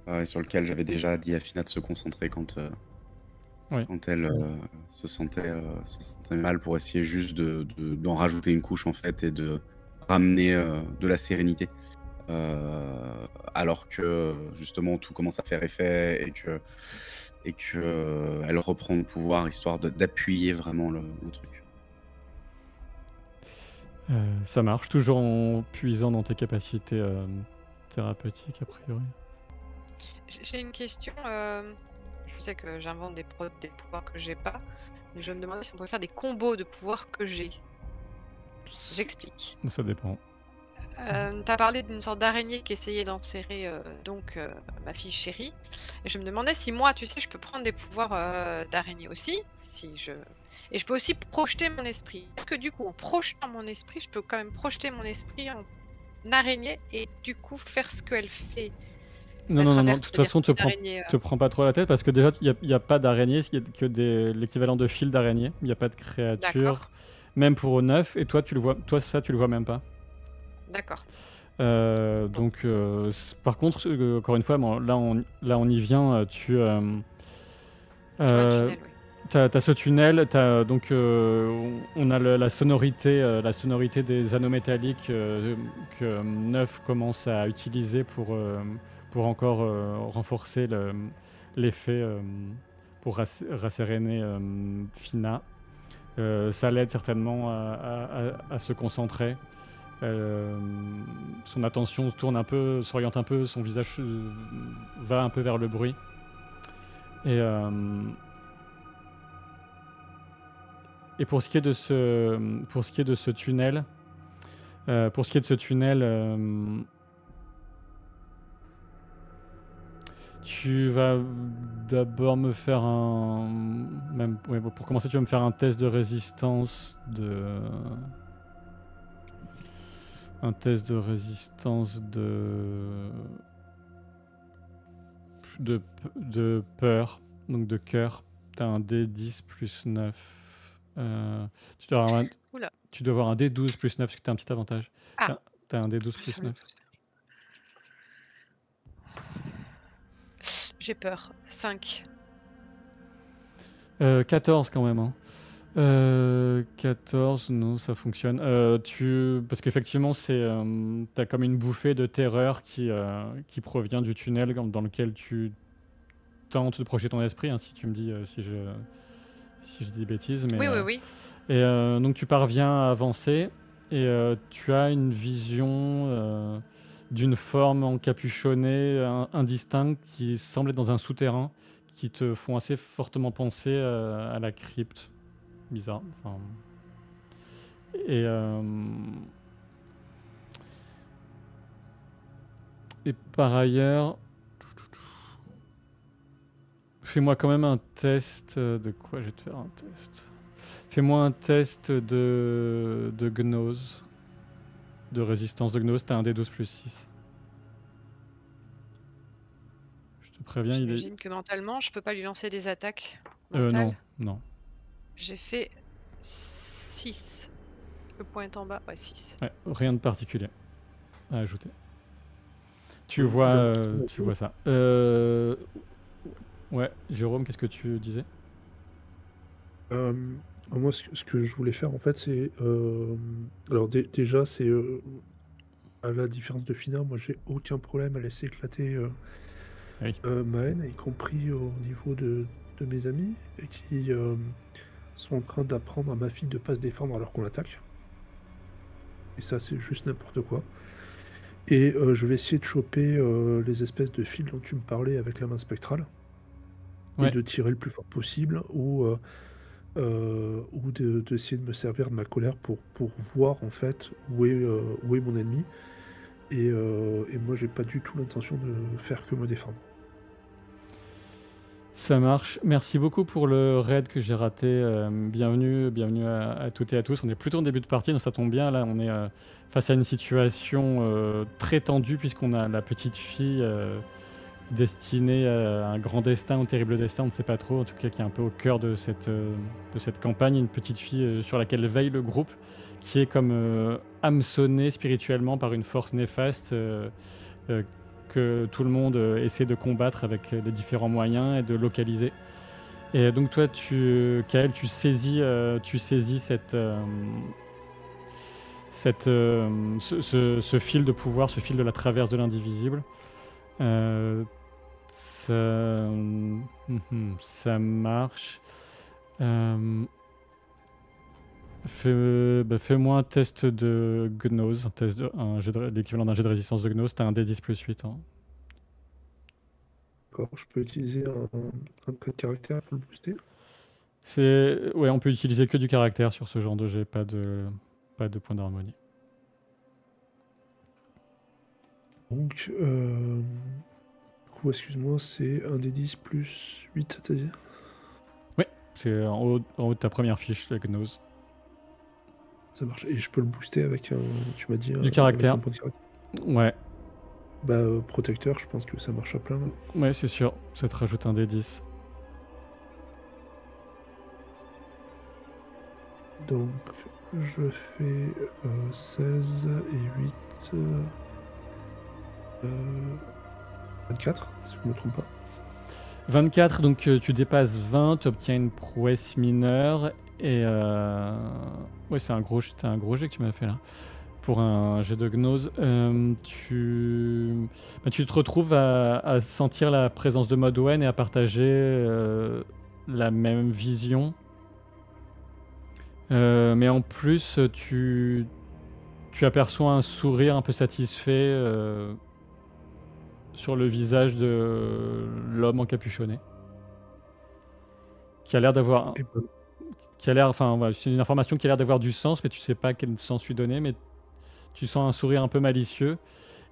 et sur lequel j'avais déjà dit à Fina de se concentrer quand elle se sentait mal, pour essayer juste d'en rajouter une couche en fait et de ramener de la sérénité. Alors que justement tout commence à faire effet et que elle reprend le pouvoir, histoire d'appuyer vraiment le truc. Ça marche, toujours en puisant dans tes capacités thérapeutiques a priori. J'ai une question. Je sais que j'invente des pouvoirs que j'ai pas, mais je me demandais si on pouvait faire des combos de pouvoirs que j'ai. J'explique. Ça dépend. T'as parlé d'une sorte d'araignée qui essayait d'enserrer ma fille chérie. Et je me demandais si moi, tu sais, je peux prendre des pouvoirs d'araignée aussi. Et je peux aussi projeter mon esprit. Est-ce que du coup, en projetant mon esprit, je peux quand même projeter mon esprit en araignée et du coup faire ce qu'elle fait? Non, de toute façon, te prends pas trop la tête parce que déjà, il n'y a pas d'araignée, il n'y a que l'équivalent de fil d'araignée. Il n'y a pas de créature, même pour Neuf. Et toi, tu le vois même pas. D'accord. Donc, par contre, encore une fois, là on y vient. T'as ce tunnel, donc on a la sonorité des anneaux métalliques que Neuf commence à utiliser pour encore renforcer l'effet pour rasséréner Fina. Ça l'aide certainement à se concentrer. Son attention s'oriente un peu, son visage va un peu vers le bruit. Et pour ce qui est de ce tunnel, tu vas d'abord me faire pour commencer, tu vas me faire un test de résistance de peur, donc de cœur. T'as un D10 plus 9. Tu dois avoir un D12 plus 9 parce que t'as un petit avantage. T'as un D12 plus 9. J'ai peur. 5. 14 quand même. Hein. 14, non, ça fonctionne. Parce qu'effectivement, t'as comme une bouffée de terreur qui provient du tunnel dans lequel tu tentes de projeter ton esprit, hein, si tu me dis si je dis bêtises. Mais, oui. Et donc tu parviens à avancer et tu as une vision d'une forme encapuchonnée, indistincte, qui semble être dans un souterrain, qui te font assez fortement penser à la crypte. Bizarre. Enfin... Et par ailleurs, fais-moi quand même un test de quoi je vais te faire un test. Fais-moi un test de gnose, de résistance de gnose. T'as un D12 plus 6. Je te préviens, j'imagine que mentalement, je peux pas lui lancer des attaques mentales. Non. J'ai fait 6. Le point est en bas, ouais, 6. Ouais, rien de particulier à ajouter. Tu Bien, vois d'accord. ça. Ouais, Jérôme, qu'est-ce que tu disais? Moi, ce que je voulais faire, en fait, c'est... alors, déjà, c'est... à la différence de Fina, moi, j'ai aucun problème à laisser éclater Oui. ma haine, y compris au niveau de mes amis, et qui sont en train d'apprendre à ma fille de pas se défendre alors qu'on l'attaque. Et ça, c'est juste n'importe quoi. Et je vais essayer de choper les espèces de fils dont tu me parlais avec la main spectrale, et Ouais. de tirer le plus fort possible, ou d'essayer de me servir de ma colère pour voir en fait où est mon ennemi. Et moi, j'ai pas du tout l'intention de faire que me défendre. Ça marche. Merci beaucoup pour le raid que j'ai raté. Bienvenue à toutes et à tous. On est plutôt en début de partie, donc ça tombe bien. Là, on est face à une situation très tendue puisqu'on a la petite fille destinée à un grand destin ou terrible destin, on ne sait pas trop. En tout cas, qui est un peu au cœur de cette campagne. Une petite fille sur laquelle veille le groupe, qui est comme hameçonnée spirituellement par une force néfaste que tout le monde essaie de combattre avec les différents moyens et de localiser. Et donc toi, Kael, tu saisis ce fil de pouvoir, ce fil de la traverse de l'indivisible. Ça marche. Fais-moi un test de gnose, l'équivalent d'un jet de résistance de gnose. T'as un D10 plus 8. Hein. D'accord, je peux utiliser un trait de caractère pour le booster. Ouais, on peut utiliser que du caractère sur ce genre de jet, pas de point d'harmonie. Donc, du coup, excuse-moi, c'est un des 10 plus 8, c'est-à-dire? Oui, c'est en haut de ta première fiche, la gnose. Ça marche. Et je peux le booster avec tu m'as dit, Du caractère. avec un point de caractère. Ouais. Bah, protecteur, je pense que ça marche à plein. Là. Ouais, c'est sûr. Ça te rajoute un D10. Donc, je fais 16 et 8... 24, si je ne me trompe pas. 24, donc tu dépasses 20, tu obtiens une prouesse mineure. Et ouais, c'est un gros jet que tu m'as fait là. Pour un jet de gnose, tu te retrouves à sentir la présence de Modwen et à partager la même vision. Mais en plus, tu aperçois un sourire un peu satisfait sur le visage de l'homme encapuchonné. Qui a l'air d'avoir... c'est une information qui a l'air d'avoir du sens, mais tu sais pas quel sens lui donner, mais tu sens un sourire un peu malicieux.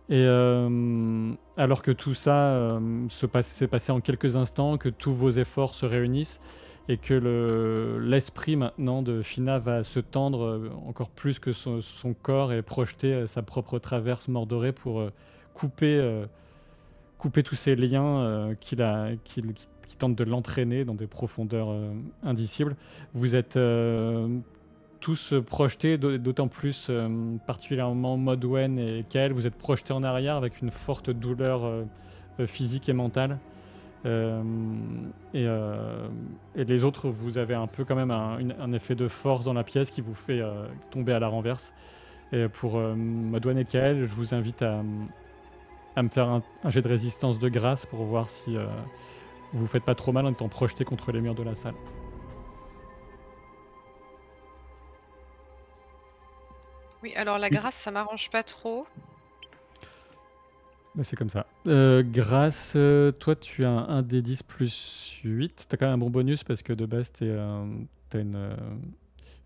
Et alors que tout ça s'est passé en quelques instants, que tous vos efforts se réunissent, et que l'esprit maintenant de Fina va se tendre encore plus que son corps et projeter sa propre traverse mordorée pour couper tous ces liens qui tentent de l'entraîner dans des profondeurs indicibles. Vous êtes tous projetés, d'autant plus particulièrement Modwen et Kael, vous êtes projetés en arrière avec une forte douleur physique et mentale. Et les autres, vous avez un peu quand même un effet de force dans la pièce qui vous fait tomber à la renverse. Et pour Modwen et Kael, je vous invite à me faire un jet de résistance de grâce pour voir si vous faites pas trop mal en étant projeté contre les murs de la salle. Oui, alors la grâce, ça m'arrange pas trop. C'est comme ça. Grâce, toi tu as un D10 plus 8. T'as quand même un bon bonus parce que de base t'as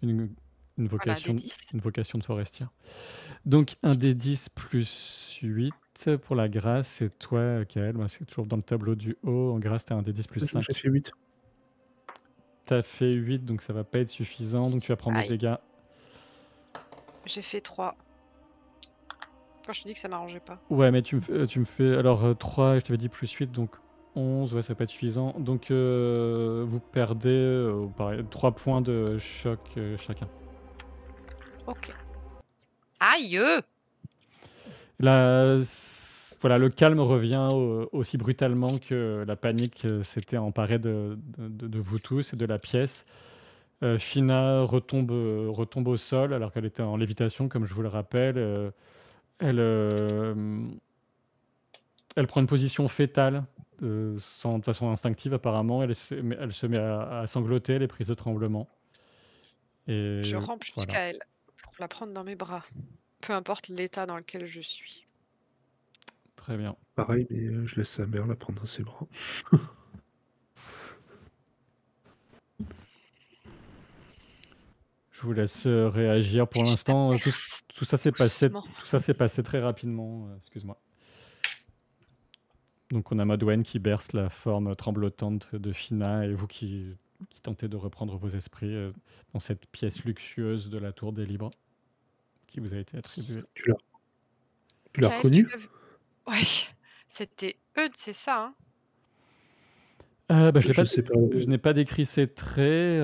une vocation, Voilà, une vocation de forestier. Donc un D10 plus 8 pour la grâce, et toi, Kael, c'est toujours dans le tableau du haut. En grâce, t'as un D10 plus 5. J'ai fait 8. T'as fait 8, donc ça va pas être suffisant, donc tu vas prendre des dégâts. J'ai fait 3. Quand je te dis que ça m'arrangeait pas. Ouais, mais tu me fais... Alors 3, je t'avais dit plus 8, donc 11, ouais, ça va pas être suffisant. Donc vous perdez 3 points de choc chacun. Ok. Aïe! Là, voilà, le calme revient aussi brutalement que la panique s'était emparée de vous tous et de la pièce. Fina retombe au sol alors qu'elle était en lévitation, comme je vous le rappelle. Elle, elle prend une position fétale, de façon instinctive apparemment. Elle se met à sangloter, elle est prise de tremblement. Et Je rampe voilà, jusqu'à elle pour la prendre dans mes bras, peu importe l'état dans lequel je suis. très bien. Pareil, mais je laisse sa mère la prendre dans ses bras. Je vous laisse réagir. Pour Et je la l'instant, berce tout ça s'est doucement. passé très rapidement. Excuse-moi. Donc on a Madwen qui berce la forme tremblotante de Fina et vous qui tentez de reprendre vos esprits dans cette pièce luxueuse de la Tour des Libres qui vous a été attribuée. Tu l'as Kael, tu reconnu? l'as vu? Ouais, c'était Eudes, c'est ça, hein? Je sais pas. Je n'ai pas décrit ses traits.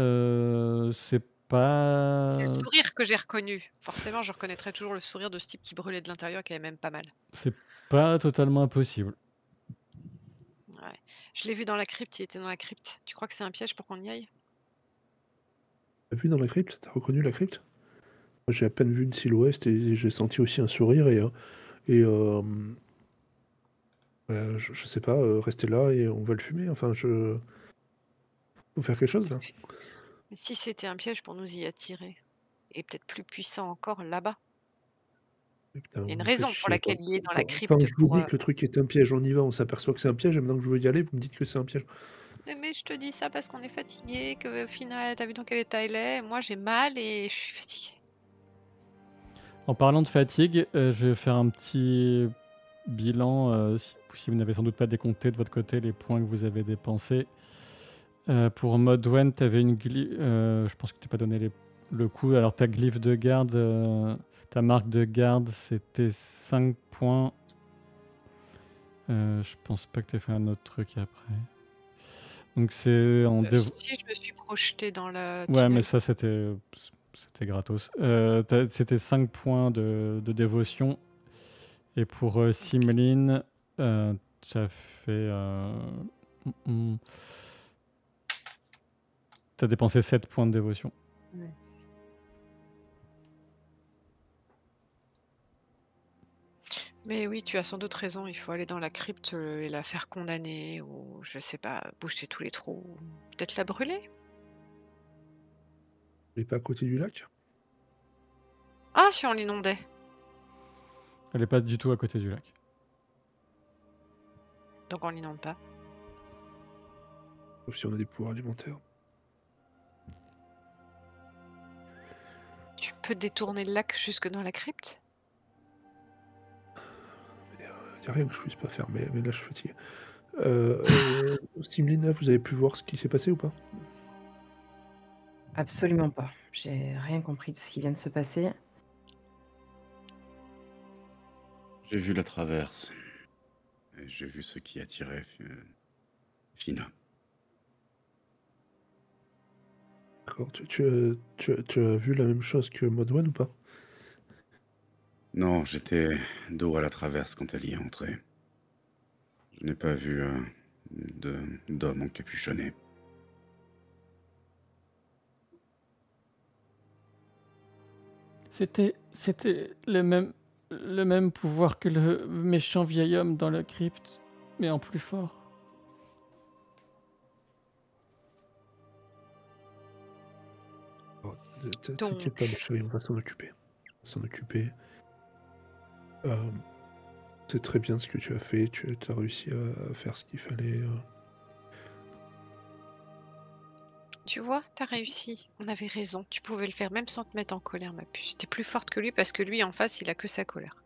C'est C'est le pas, sourire que j'ai reconnu. Forcément, je reconnaîtrais toujours le sourire de ce type qui brûlait de l'intérieur, qui avait même pas mal. c'est pas totalement impossible. Ouais. Je l'ai vu dans la crypte, il était dans la crypte. Tu crois que c'est un piège pour qu'on y aille? T'as vu dans la crypte? T'as reconnu la crypte? Moi, j'ai à peine vu une silhouette et j'ai senti aussi un sourire je sais pas, rester là et on va le fumer. Enfin, faut faire quelque chose là. Mais si c'était un piège pour nous y attirer, et peut-être plus puissant encore là-bas. Et putain, Il y a une vous me faites raison pour chier, quoi. laquelle il est dans la Quand crypte je vous pour. dis que le truc est un piège, on y va, on s'aperçoit que c'est un piège, et maintenant que je veux y aller, vous me dites que c'est un piège. Mais je te dis ça parce qu'on est fatigué, que Fina, t'as vu dans quel état elle est. Moi, j'ai mal et je suis fatiguée. En parlant de fatigue, je vais faire un petit bilan, si vous n'avez sans doute pas décompté de votre côté les points que vous avez dépensés. Pour Modwen, tu avais je pense que tu n'as pas donné le coup. Alors ta glyphe de garde, ta marque de garde, c'était 5 points. Je pense pas que tu aies fait un autre truc après. Donc c'est en Si je me suis projetée dans le Ouais, mais tunnel. ça c'était gratos. C'était 5 points de dévotion. Et pour Simline, tu as fait. Tu as dépensé 7 points de dévotion. Ouais. Mais oui, tu as sans doute raison, il faut aller dans la crypte et la faire condamner, ou je sais pas, boucher tous les trous, ou peut-être la brûler. Mais pas à côté du lac? Ah, si on l'inondait. Elle est pas du tout à côté du lac. Donc on l'inonde pas. Sauf si on a des pouvoirs alimentaires. Tu peux détourner le lac jusque dans la crypte? Y a rien que je puisse pas faire, mais là je suis fatigué. Simline, vous avez pu voir ce qui s'est passé ou pas? Absolument pas. J'ai rien compris de ce qui vient de se passer. J'ai vu la traverse. Et j'ai vu ce qui attirait Fina. D'accord. Tu as vu la même chose que Modwen ou pas? Non, j'étais dos à la traverse quand elle y est entrée. Je n'ai pas vu d'homme encapuchonné. C'était le même pouvoir que le méchant vieil homme dans la crypte, mais en plus fort. Oh, t'inquiète pas, ma chérie, on va s'en occuper. C'est très bien ce que tu as fait. Tu as réussi à faire ce qu'il fallait. Tu vois, t'as réussi. On avait raison. Tu pouvais le faire même sans te mettre en colère, ma puce. T'es plus forte que lui parce que lui, en face, il a que sa colère.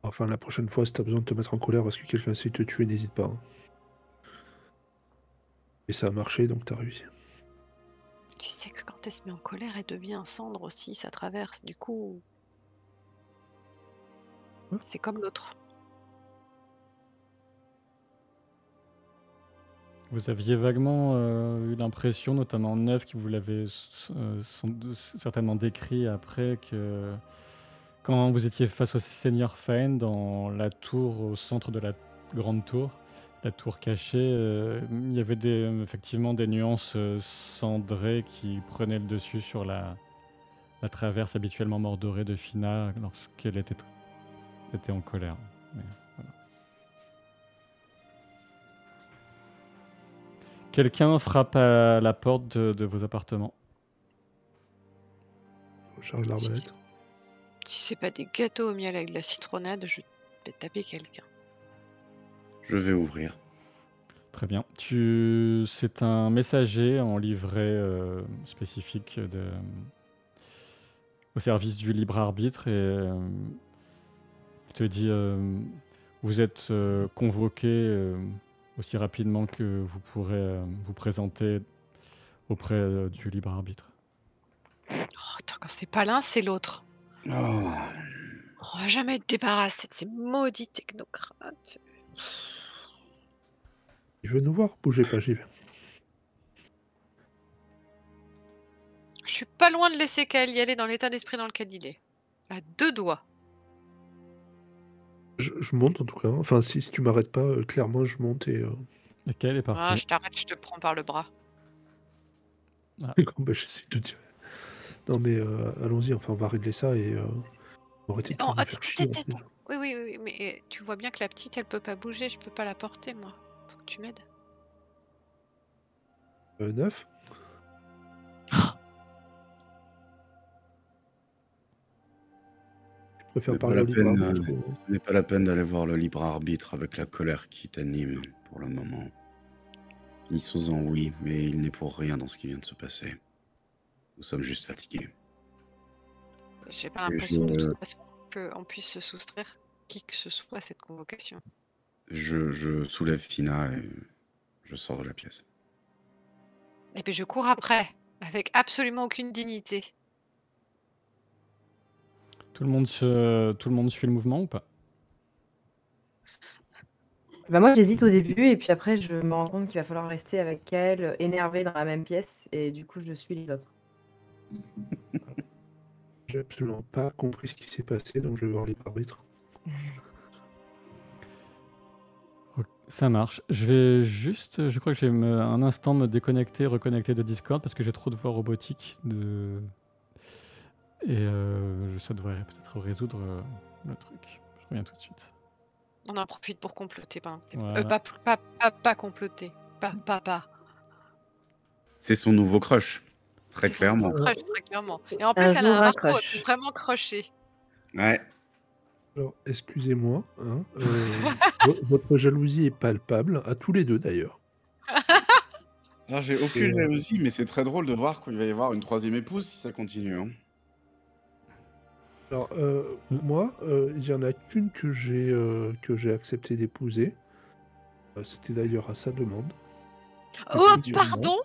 Enfin, la prochaine fois, si t'as besoin de te mettre en colère parce que quelqu'un essaie de te tuer, n'hésite pas, hein. Et ça a marché, donc t'as réussi. Tu sais que quand elle se met en colère, elle devient un cendre aussi, ça traverse. Du coup, Ouais. c'est comme l'autre. Vous aviez vaguement eu l'impression, notamment Neuf, que vous l'avez certainement décrit après, que quand vous étiez face au Seigneur Faen dans la tour au centre de la grande tour, la tour cachée, il y avait effectivement des nuances cendrées qui prenaient le dessus sur la traverse habituellement mordorée de Fina lorsqu'elle était en colère. Mais voilà. Quelqu'un frappe à la porte de vos appartements. Je charge l'arbalète. Si c'est pas des gâteaux au miel avec de la citronnade, je vais taper quelqu'un. Je vais ouvrir. Très bien. C'est un messager en livret spécifique au service du libre arbitre et il te dit vous êtes convoqué aussi rapidement que vous pourrez vous présenter auprès du libre arbitre. Oh, attends, quand c'est pas l'un, c'est l'autre. Oh. On va jamais être débarrassé de ces maudits technocrates. Il veut nous voir, bougez pas, j'y vais. Je suis pas loin de laisser Kael y aller dans l'état d'esprit dans lequel il est. À 2 doigts. Je monte en tout cas. Enfin, si tu m'arrêtes pas, clairement, je monte et. Et Kael est parti. Ah, je t'arrête, je te prends par le bras. Bah, j'essaie de dire. Non, mais allons-y, enfin, on va régler ça et. Arrêtez de Oh, me faire chier. oui, mais tu vois bien que la petite, elle peut pas bouger, je peux pas la porter, moi. Faut que tu m'aides. 9. Je préfère parler au libre arbitre. Ce n'est pas la peine d'aller voir le libre arbitre avec la colère qui t'anime pour le moment. Finissons-en, oui, mais il n'est pour rien dans ce qui vient de se passer. Nous sommes juste fatigués. J'ai pas l'impression de toute façon qu'on puisse se soustraire qui que ce soit à cette convocation. Je soulève Fina et je sors de la pièce. Et puis je cours après, avec absolument aucune dignité. Tout le monde suit le mouvement ou pas? Bah moi j'hésite au début et puis après je me rends compte qu'il va falloir rester avec elle, énervée dans la même pièce et du coup je suis les autres. J'ai absolument pas compris ce qui s'est passé, donc je vais voir libre arbitre. Ça marche. Je vais juste, je crois que je vais un instant me déconnecter, reconnecter de Discord parce que j'ai trop de voix robotiques et ça devrait peut-être résoudre le truc. Je reviens tout de suite. On en profite pour comploter, Voilà. pas comploter, pas. C'est son nouveau crush, très C'est son clairement. nouveau crush, très clairement. Et en plus, Un elle jour, a un un marteau, elle crush. est vraiment crochée. Ouais. Alors, excusez-moi, hein, votre jalousie est palpable, à tous les deux d'ailleurs. Alors j'ai aucune jalousie, mais c'est très drôle de voir qu'il va y avoir une troisième épouse si ça continue. Hein. Alors, moi, il y en a qu'une que j'ai accepté d'épouser. C'était d'ailleurs à sa demande. Oh, Effectivement. pardon?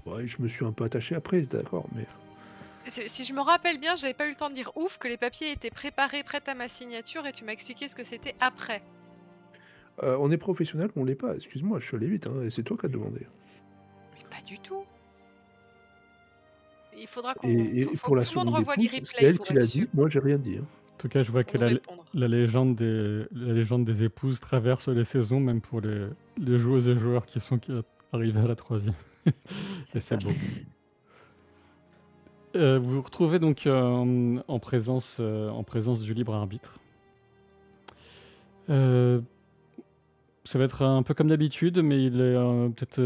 Ouais, je me suis un peu attaché après, d'accord, mais... Si je me rappelle bien, j'avais pas eu le temps de dire ouf que les papiers étaient préparés, prêts à ma signature et tu m'as expliqué ce que c'était après. on est professionnel, on l'est pas, excuse-moi, je suis allé vite, hein, et c'est toi qui as demandé. Mais pas du tout. Il faudra qu'on Et faut pour que la tout le monde seconde revoie épouse, les c'est replays elle pour qui être l'a sûr. dit, moi j'ai rien dit. Hein. En tout cas, je vois que Pour nous répondre. la légende des épouses traverse les saisons, même pour les joueuses et joueurs qui arrivés à la troisième. Et c'est beau. Vous vous retrouvez donc en présence du libre arbitre. Ça va être un peu comme d'habitude, mais il est peut-être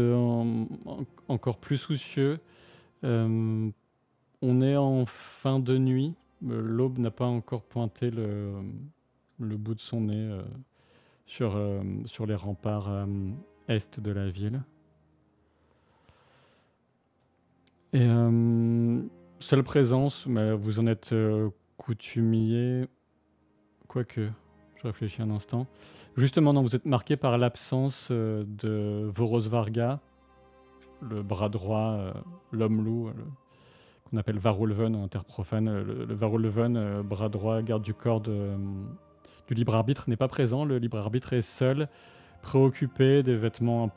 encore plus soucieux. On est en fin de nuit. L'aube n'a pas encore pointé le bout de son nez sur les remparts est de la ville. Et seule présence, mais vous en êtes coutumier. Quoique, je réfléchis un instant. Justement, non, vous êtes marqué par l'absence de Voros Varga, le bras droit, l'homme-loup, qu'on appelle Varulven en terre profane. Le Varulven, bras droit, garde du corps du libre arbitre, n'est pas présent. Le libre arbitre est seul, préoccupé, des vêtements un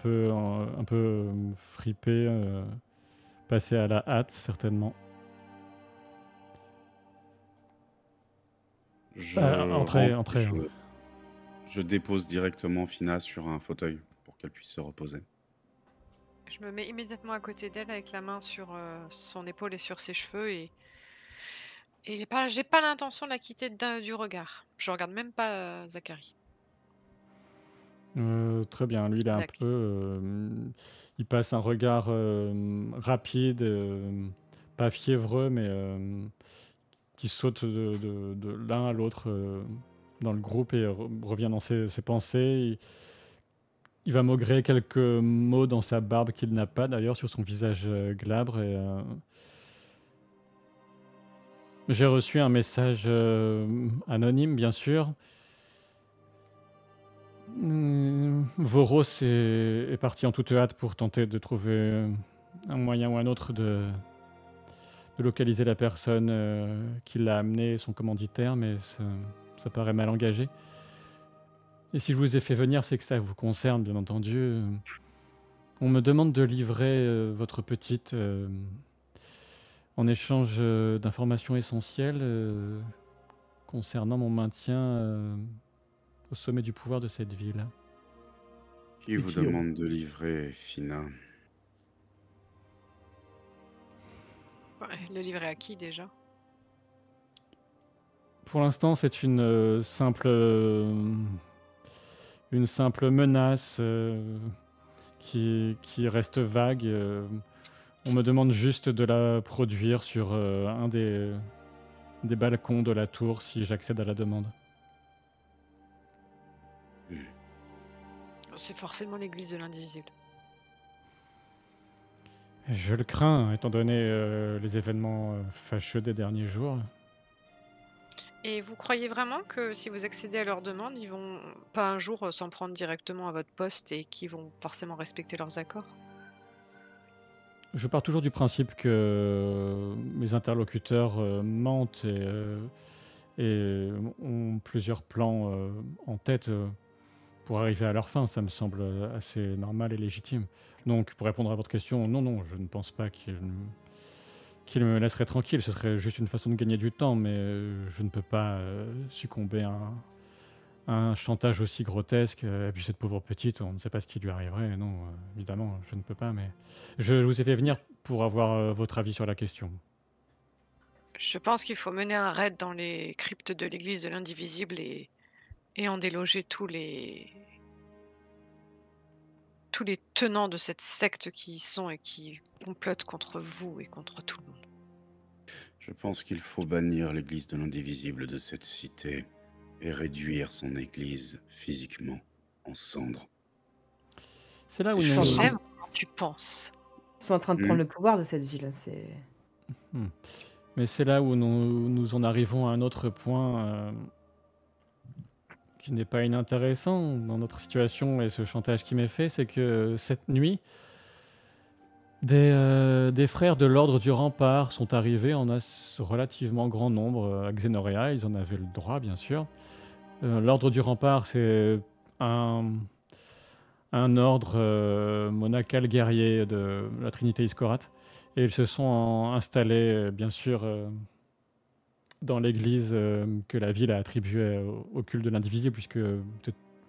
peu fripés, passés à la hâte certainement. Je Entrez, rentre et entrez. je dépose directement Fina sur un fauteuil pour qu'elle puisse se reposer. Je me mets immédiatement à côté d'elle avec la main sur son épaule et sur ses cheveux et j'ai pas l'intention de la quitter du regard. Je regarde même pas Zachary. Très bien, lui il est un Zach. peu, il passe un regard rapide, pas fiévreux, mais qui saute de l'un à l'autre dans le groupe et revient dans ses pensées. Il va maugréer quelques mots dans sa barbe qu'il n'a pas d'ailleurs sur son visage glabre. J'ai reçu un message anonyme, bien sûr. Voros est parti en toute hâte pour tenter de trouver un moyen ou un autre de localiser la personne qui l'a amené, son commanditaire, mais ça paraît mal engagé. Et si je vous ai fait venir, c'est que ça vous concerne, bien entendu. On me demande de livrer votre petite en échange d'informations essentielles concernant mon maintien au sommet du pouvoir de cette ville. Qui vous demande de livrer, Fina? Ouais, le livrer à qui déjà? Pour l'instant, c'est une simple menace qui reste vague. On me demande juste de la produire sur un des balcons de la tour si j'accède à la demande. C'est forcément l'église de l'indivisible. Je le crains, étant donné les événements fâcheux des derniers jours. Et vous croyez vraiment que si vous accédez à leur demande, ils vont pas un jour s'en prendre directement à votre poste et qu'ils vont forcément respecter leurs accords? Je pars toujours du principe que mes interlocuteurs mentent et ont plusieurs plans en tête pour arriver à leur fin. Ça me semble assez normal et légitime. Donc, pour répondre à votre question, non, je ne pense pas qu'ils me laisseraient tranquille. Ce serait juste une façon de gagner du temps, mais je ne peux pas succomber à un chantage aussi grotesque. Et puis cette pauvre petite, on ne sait pas ce qui lui arriverait. Non, évidemment, je ne peux pas, mais je vous ai fait venir pour avoir votre avis sur la question. Je pense qu'il faut mener un raid dans les cryptes de l'église de l'indivisible et en déloger tous les tenants de cette secte qui y sont et qui complotent contre vous et contre tout le monde. Je pense qu'il faut bannir l'église de l'indivisible de cette cité et réduire son église physiquement en cendres. C'est là où J'aime quand tu penses. Ils sont en train de prendre le pouvoir de cette ville. Mais c'est là où nous en arrivons à un autre point qui n'est pas inintéressant dans notre situation et ce chantage qui m'est fait, c'est que cette nuit, des frères de l'ordre du rempart sont arrivés en relativement grand nombre à Xenoria. Ils en avaient le droit, bien sûr. L'ordre du rempart, c'est un ordre monacal guerrier de la Trinité Iskorate. Et ils se sont installés, bien sûr, dans l'église que la ville a attribuée au culte de l'indivisible, puisque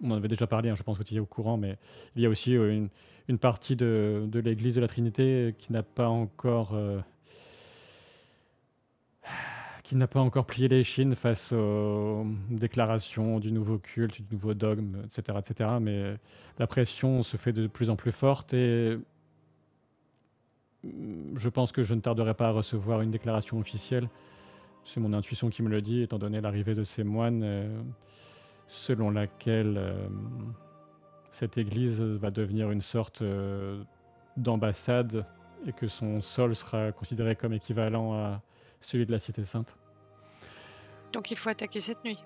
on en avait déjà parlé, je pense que tu y es au courant, mais il y a aussi une partie de l'église de la Trinité qui n'a pas encore plié les chines face aux déclarations du nouveau culte, du nouveau dogme, etc., etc. Mais la pression se fait de plus en plus forte et je pense que je ne tarderai pas à recevoir une déclaration officielle. C'est mon intuition qui me le dit, étant donné l'arrivée de ces moines, selon laquelle cette église va devenir une sorte d'ambassade et que son sol sera considéré comme équivalent à celui de la Cité Sainte. Donc il faut attaquer cette nuit?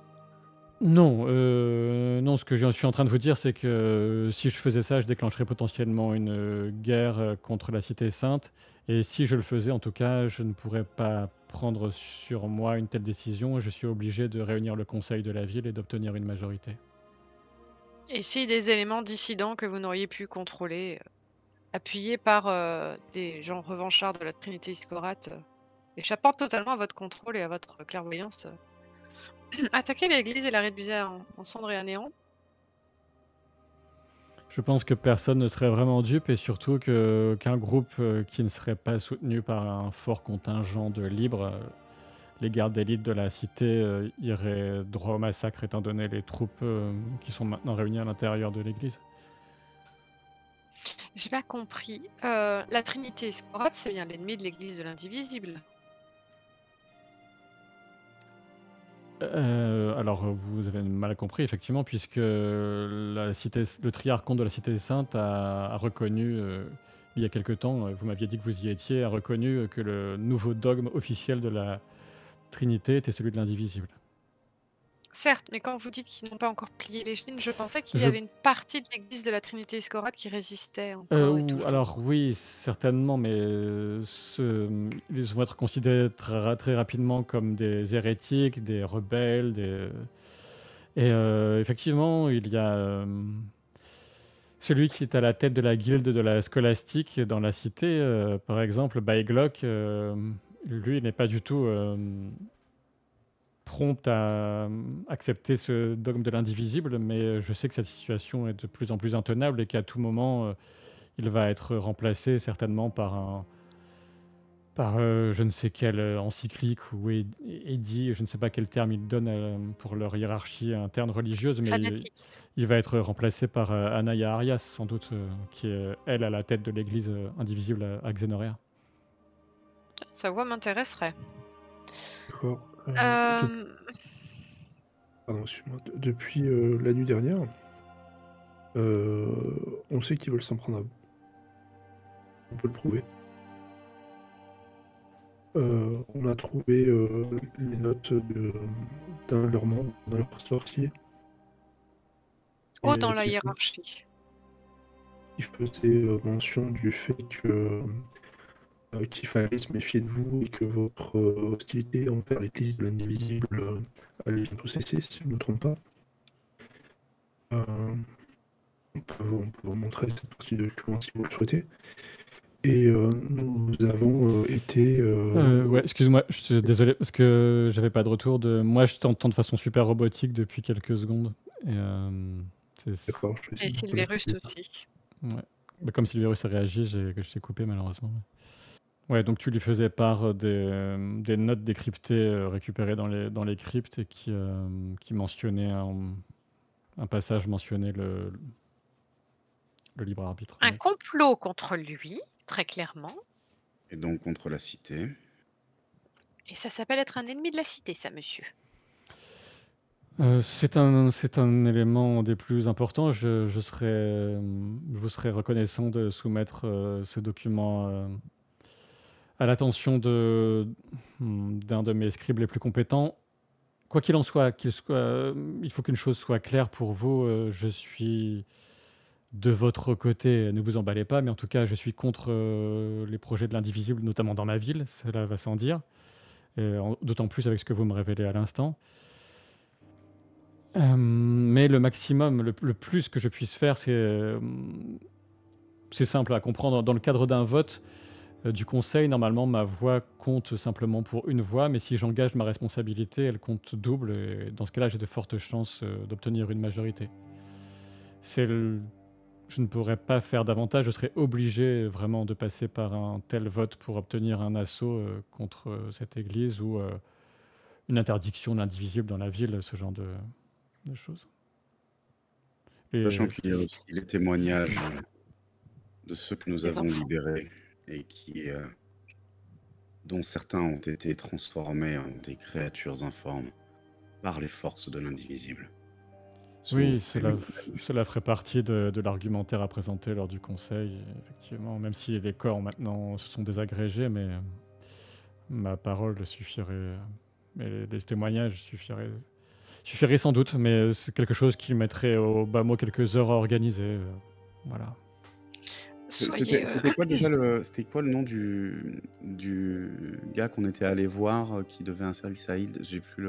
Non, ce que je suis en train de vous dire, c'est que si je faisais ça, je déclencherais potentiellement une guerre contre la Cité Sainte. Et si je le faisais, en tout cas, je ne pourrais pas prendre sur moi une telle décision. Je suis obligé de réunir le conseil de la ville et d'obtenir une majorité. Et si des éléments dissidents que vous n'auriez pu contrôler, appuyés par des gens revanchards de la Trinité Scorate, échappant totalement à votre contrôle et à votre clairvoyance, attaquaient l'église et la réduisaient en cendres et à néant? Je pense que personne ne serait vraiment dupe et surtout qu'un groupe qui ne serait pas soutenu par un fort contingent de libres, les gardes d'élite de la cité iraient droit au massacre étant donné les troupes qui sont maintenant réunies à l'intérieur de l'église. J'ai pas compris. La Trinité Scorate, c'est bien l'ennemi de l'église de l'indivisible. Alors, vous avez mal compris, effectivement, puisque le triarchon de la Cité Sainte a reconnu, il y a quelque temps, vous m'aviez dit que vous y étiez, a reconnu que le nouveau dogme officiel de la Trinité était celui de l'indivisible. Certes, mais quand vous dites qu'ils n'ont pas encore plié les chines, je pensais qu'il y Je- avait une partie de l'église de la Trinité Scorate qui résistait encore et toujours. Alors oui, certainement, mais ils vont être considérés très rapidement comme des hérétiques, des rebelles, et effectivement, il y a celui qui est à la tête de la guilde de la scolastique dans la cité, par exemple, Baeglock, lui, il n'est pas du tout prompt à accepter ce dogme de l'indivisible, mais je sais que cette situation est de plus en plus intenable et qu'à tout moment, il va être remplacé certainement par je ne sais quelle encyclique ou édit, je ne sais pas quel terme il donne pour leur hiérarchie interne religieuse, mais Fanatique. il va être remplacé par Anaya Arias, sans doute, qui est, elle, à la tête de l'église indivisible à Xenorea. Sa voix m'intéresserait. D'accord. Euh, Pardon, excuse-moi. Depuis la nuit dernière, on sait qu'ils veulent s'en prendre à vous. On peut le prouver. On a trouvé les notes d'un de leurs membres, d'un de leurs sorciers. Haut Et, dans la qui- hiérarchie. qui faisait mention du fait que qu'il fallait se méfier de vous et que votre hostilité envers l'église de l'indivisible allait bientôt cesser, si je ne me trompe pas. On peut vous montrer cette partie de document si vous le souhaitez. Et nous avons été... Ouais, excuse-moi, je suis désolé parce que j'avais pas de retour de. Moi, je t'entends de façon super robotique depuis quelques secondes. Et, D'accord, je vais essayer Et de Silverus retrouver ça. aussi. ouais. Bah, comme si le virus a réagi, je t'ai coupé malheureusement. Ouais, donc tu lui faisais part des notes décryptées récupérées dans les cryptes et qui mentionnaient un passage mentionnait le libre arbitre. Un Ouais. complot contre lui, très clairement. Et donc contre la cité. Et ça s'appelle être un ennemi de la cité, ça, monsieur. C'est un élément des plus importants. Je vous serais reconnaissant de soumettre ce document à l'attention d'un de mes scribes les plus compétents. Quoi qu'il en soit, il faut qu'une chose soit claire pour vous. Je suis de votre côté, ne vous emballez pas, mais en tout cas, je suis contre les projets de l'indivisible, notamment dans ma ville. Cela va sans dire. D'autant plus avec ce que vous me révélez à l'instant. Mais le maximum, le plus que je puisse faire, c'est simple à comprendre. Dans le cadre d'un vote du conseil, normalement, ma voix compte simplement pour une voix, mais si j'engage ma responsabilité, elle compte double. Et dans ce cas-là, j'ai de fortes chances d'obtenir une majorité. Je ne pourrais pas faire davantage. Je serais obligé vraiment de passer par un tel vote pour obtenir un assaut contre cette église ou une interdiction de l'indivisible dans la ville, ce genre de choses. Sachant qu'il y a aussi les témoignages de ceux que nous avons libérés et dont certains ont été transformés en des créatures informes par les forces de l'indivisible. Oui, cela ferait partie de l'argumentaire à présenter lors du conseil, effectivement, même si les corps maintenant se sont désagrégés, mais ma parole suffirait, mais les témoignages suffiraient sans doute, mais c'est quelque chose qui mettrait au bas mot quelques heures à organiser. Voilà. C'était quoi déjà c'était quoi le nom du gars qu'on était allé voir qui devait un service à Hild? J'ai plus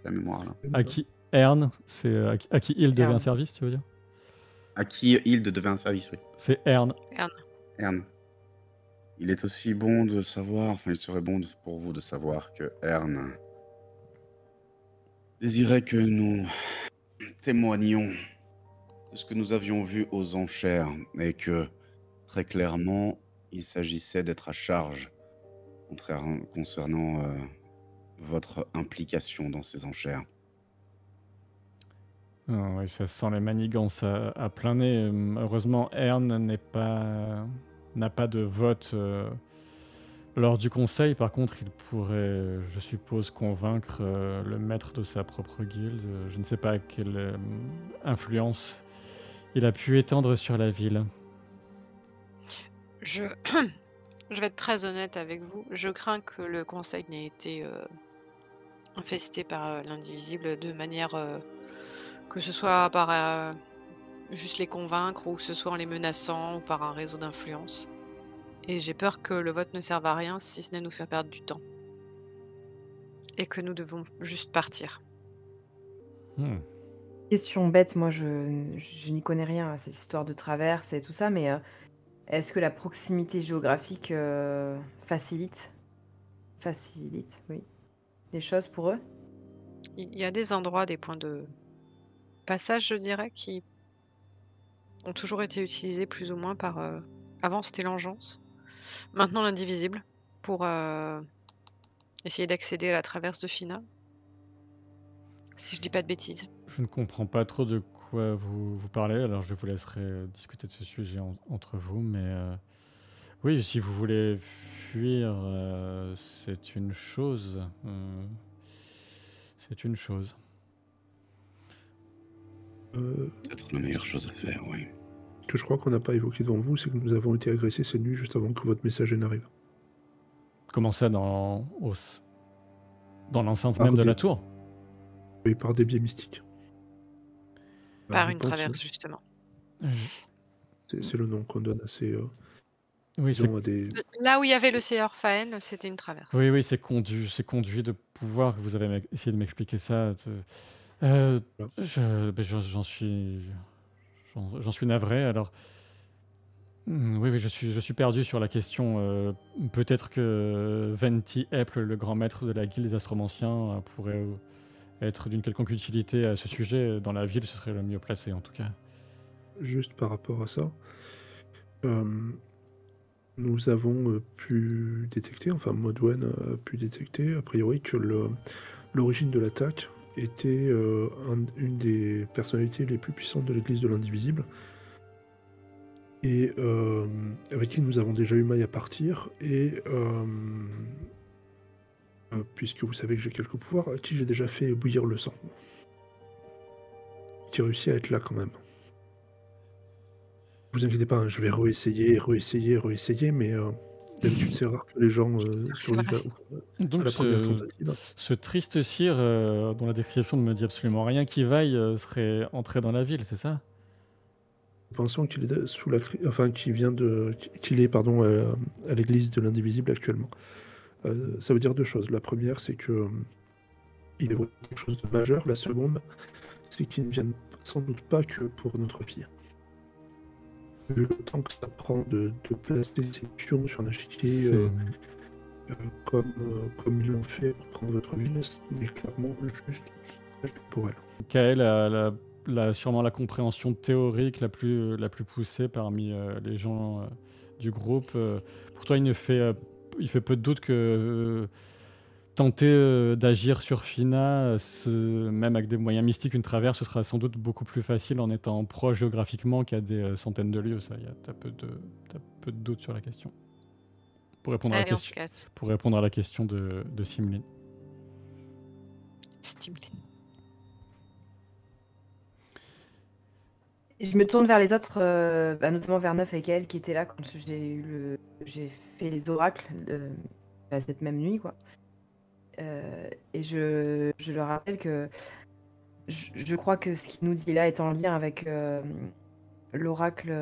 la mémoire là. À qui Ern, c'est à qui il devait un service, tu veux dire? À qui Hilde devait un service, oui. C'est Ern. Ern. Il est aussi bon de savoir, enfin il serait bon pour vous de savoir que Ern désirait que nous témoignions de ce que nous avions vu aux enchères et que très clairement il s'agissait d'être à charge concernant votre implication dans ces enchères. Ah oui, ça sent les manigances à plein nez. Heureusement, Ern n'a pas de vote lors du conseil. Par contre, il pourrait, je suppose, convaincre le maître de sa propre guilde. Je ne sais pas quelle influence il a pu étendre sur la ville. Je vais être très honnête avec vous. Je crains que le conseil n'ait été infesté par l'indivisible de manière que ce soit par juste les convaincre ou que ce soit en les menaçant ou par un réseau d'influence. Et j'ai peur que le vote ne serve à rien si ce n'est nous faire perdre du temps. Et que nous devons juste partir. Question bête, moi je n'y connais rien à cette histoire de traverse et tout ça, mais est-ce que la proximité géographique facilite, oui, les choses pour eux? Il y a des endroits, des points de passage, je dirais, qui ont toujours été utilisés plus ou moins par... Avant, c'était l'engeance. Maintenant, l'indivisible, pour essayer d'accéder à la traverse de Fina. Si je dis pas de bêtises. Je ne comprends pas trop de quoi vous parlez, alors je vous laisserai discuter de ce sujet entre vous, mais oui, si vous voulez fuir, c'est une chose. C'est une chose. Peut-être la meilleure chose à faire, oui. Ce que je crois qu'on n'a pas évoqué devant vous, c'est que nous avons été agressés cette nuit juste avant que votre messager n'arrive. Comment ça, dans l'enceinte même de la tour? Oui, par des biais mystiques. Par une traverse, justement. C'est le nom qu'on donne à ces... Oui, c'est... à des... Là où il y avait le Seigneur Faen, c'était une traverse. Oui, c'est conduit de pouvoir. Vous avez essayé de m'expliquer ça. J'en suis navré. Alors, oui, je suis perdu sur la question. Peut-être que Venti Eple, le grand maître de la guilde des astromanciens, pourrait être d'une quelconque utilité à ce sujet. Dans la ville, ce serait le mieux placé, en tout cas. Juste par rapport à ça, nous avons pu détecter, enfin Modwen a pu détecter, a priori, que l'origine de l'attaque était une des personnalités les plus puissantes de l'église de l'Indivisible, et avec qui nous avons déjà eu maille à partir, et puisque vous savez que j'ai quelques pouvoirs, à qui j'ai déjà fait bouillir le sang, qui réussit à être là quand même. Vous inquiétez pas, hein, je vais réessayer, mais d'habitude c'est rare que les gens survivent à la première tentative. Ce triste sire, dont la description ne me dit absolument rien qui vaille, serait entré dans la ville, c'est ça? Nous pensons qu'il est sous la qu'il est à l'église de l'Indivisible actuellement. Ça veut dire deux choses. La première, c'est que il est vraiment quelque chose de majeur. La seconde, c'est qu'il ne vient sans doute pas que pour notre fille. Vu le temps que ça prend de placer ses pions sur un échiquier comme ils l'ont fait pour prendre votre ville, ce n'est clairement juste pour elle. Kael a sûrement la compréhension théorique la plus poussée parmi les gens du groupe. Pour toi, il fait peu de doute que tenter d'agir sur Fina, même avec des moyens mystiques, une traverse, ce sera sans doute beaucoup plus facile en étant proche géographiquement qu'à des centaines de lieues. T'as peu de doute sur la question. Pour répondre à la question de Simlin. Je me tourne vers les autres, notamment vers Neuf et Kael qui étaient là quand j'ai fait les oracles cette même nuit, quoi. Et je leur rappelle que je crois que ce qu'il nous dit là est en lien avec l'oracle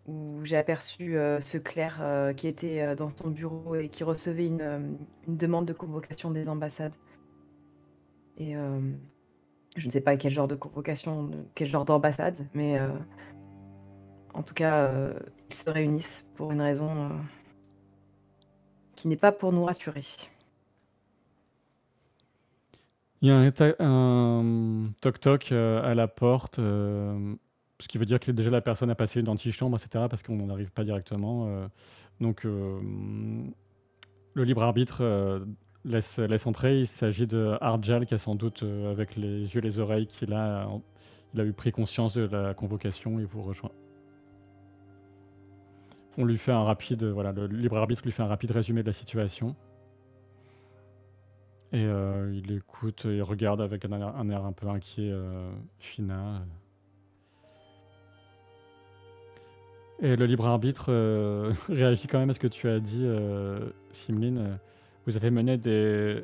où j'ai aperçu ce clerc qui était dans son bureau et qui recevait une demande de convocation des ambassades. Et Je ne sais pas quel genre de convocation, quel genre d'ambassade, mais en tout cas, ils se réunissent pour une raison qui n'est pas pour nous rassurer. Il y a un toc-toc à la porte, ce qui veut dire que déjà la personne a passé une antichambre, etc., parce qu'on n'arrive pas directement. Donc, le libre arbitre laisse entrer. Il s'agit de Ardjal qui a sans doute, avec les yeux et les oreilles qu'il a, il a eu pris conscience de la convocation et vous rejoint. On lui fait un rapide, voilà, le libre arbitre lui fait un rapide résumé de la situation. Et il écoute, il regarde avec un air un peu inquiet, Fina. Et le libre arbitre réagit quand même à ce que tu as dit, Simline. Vous avez mené de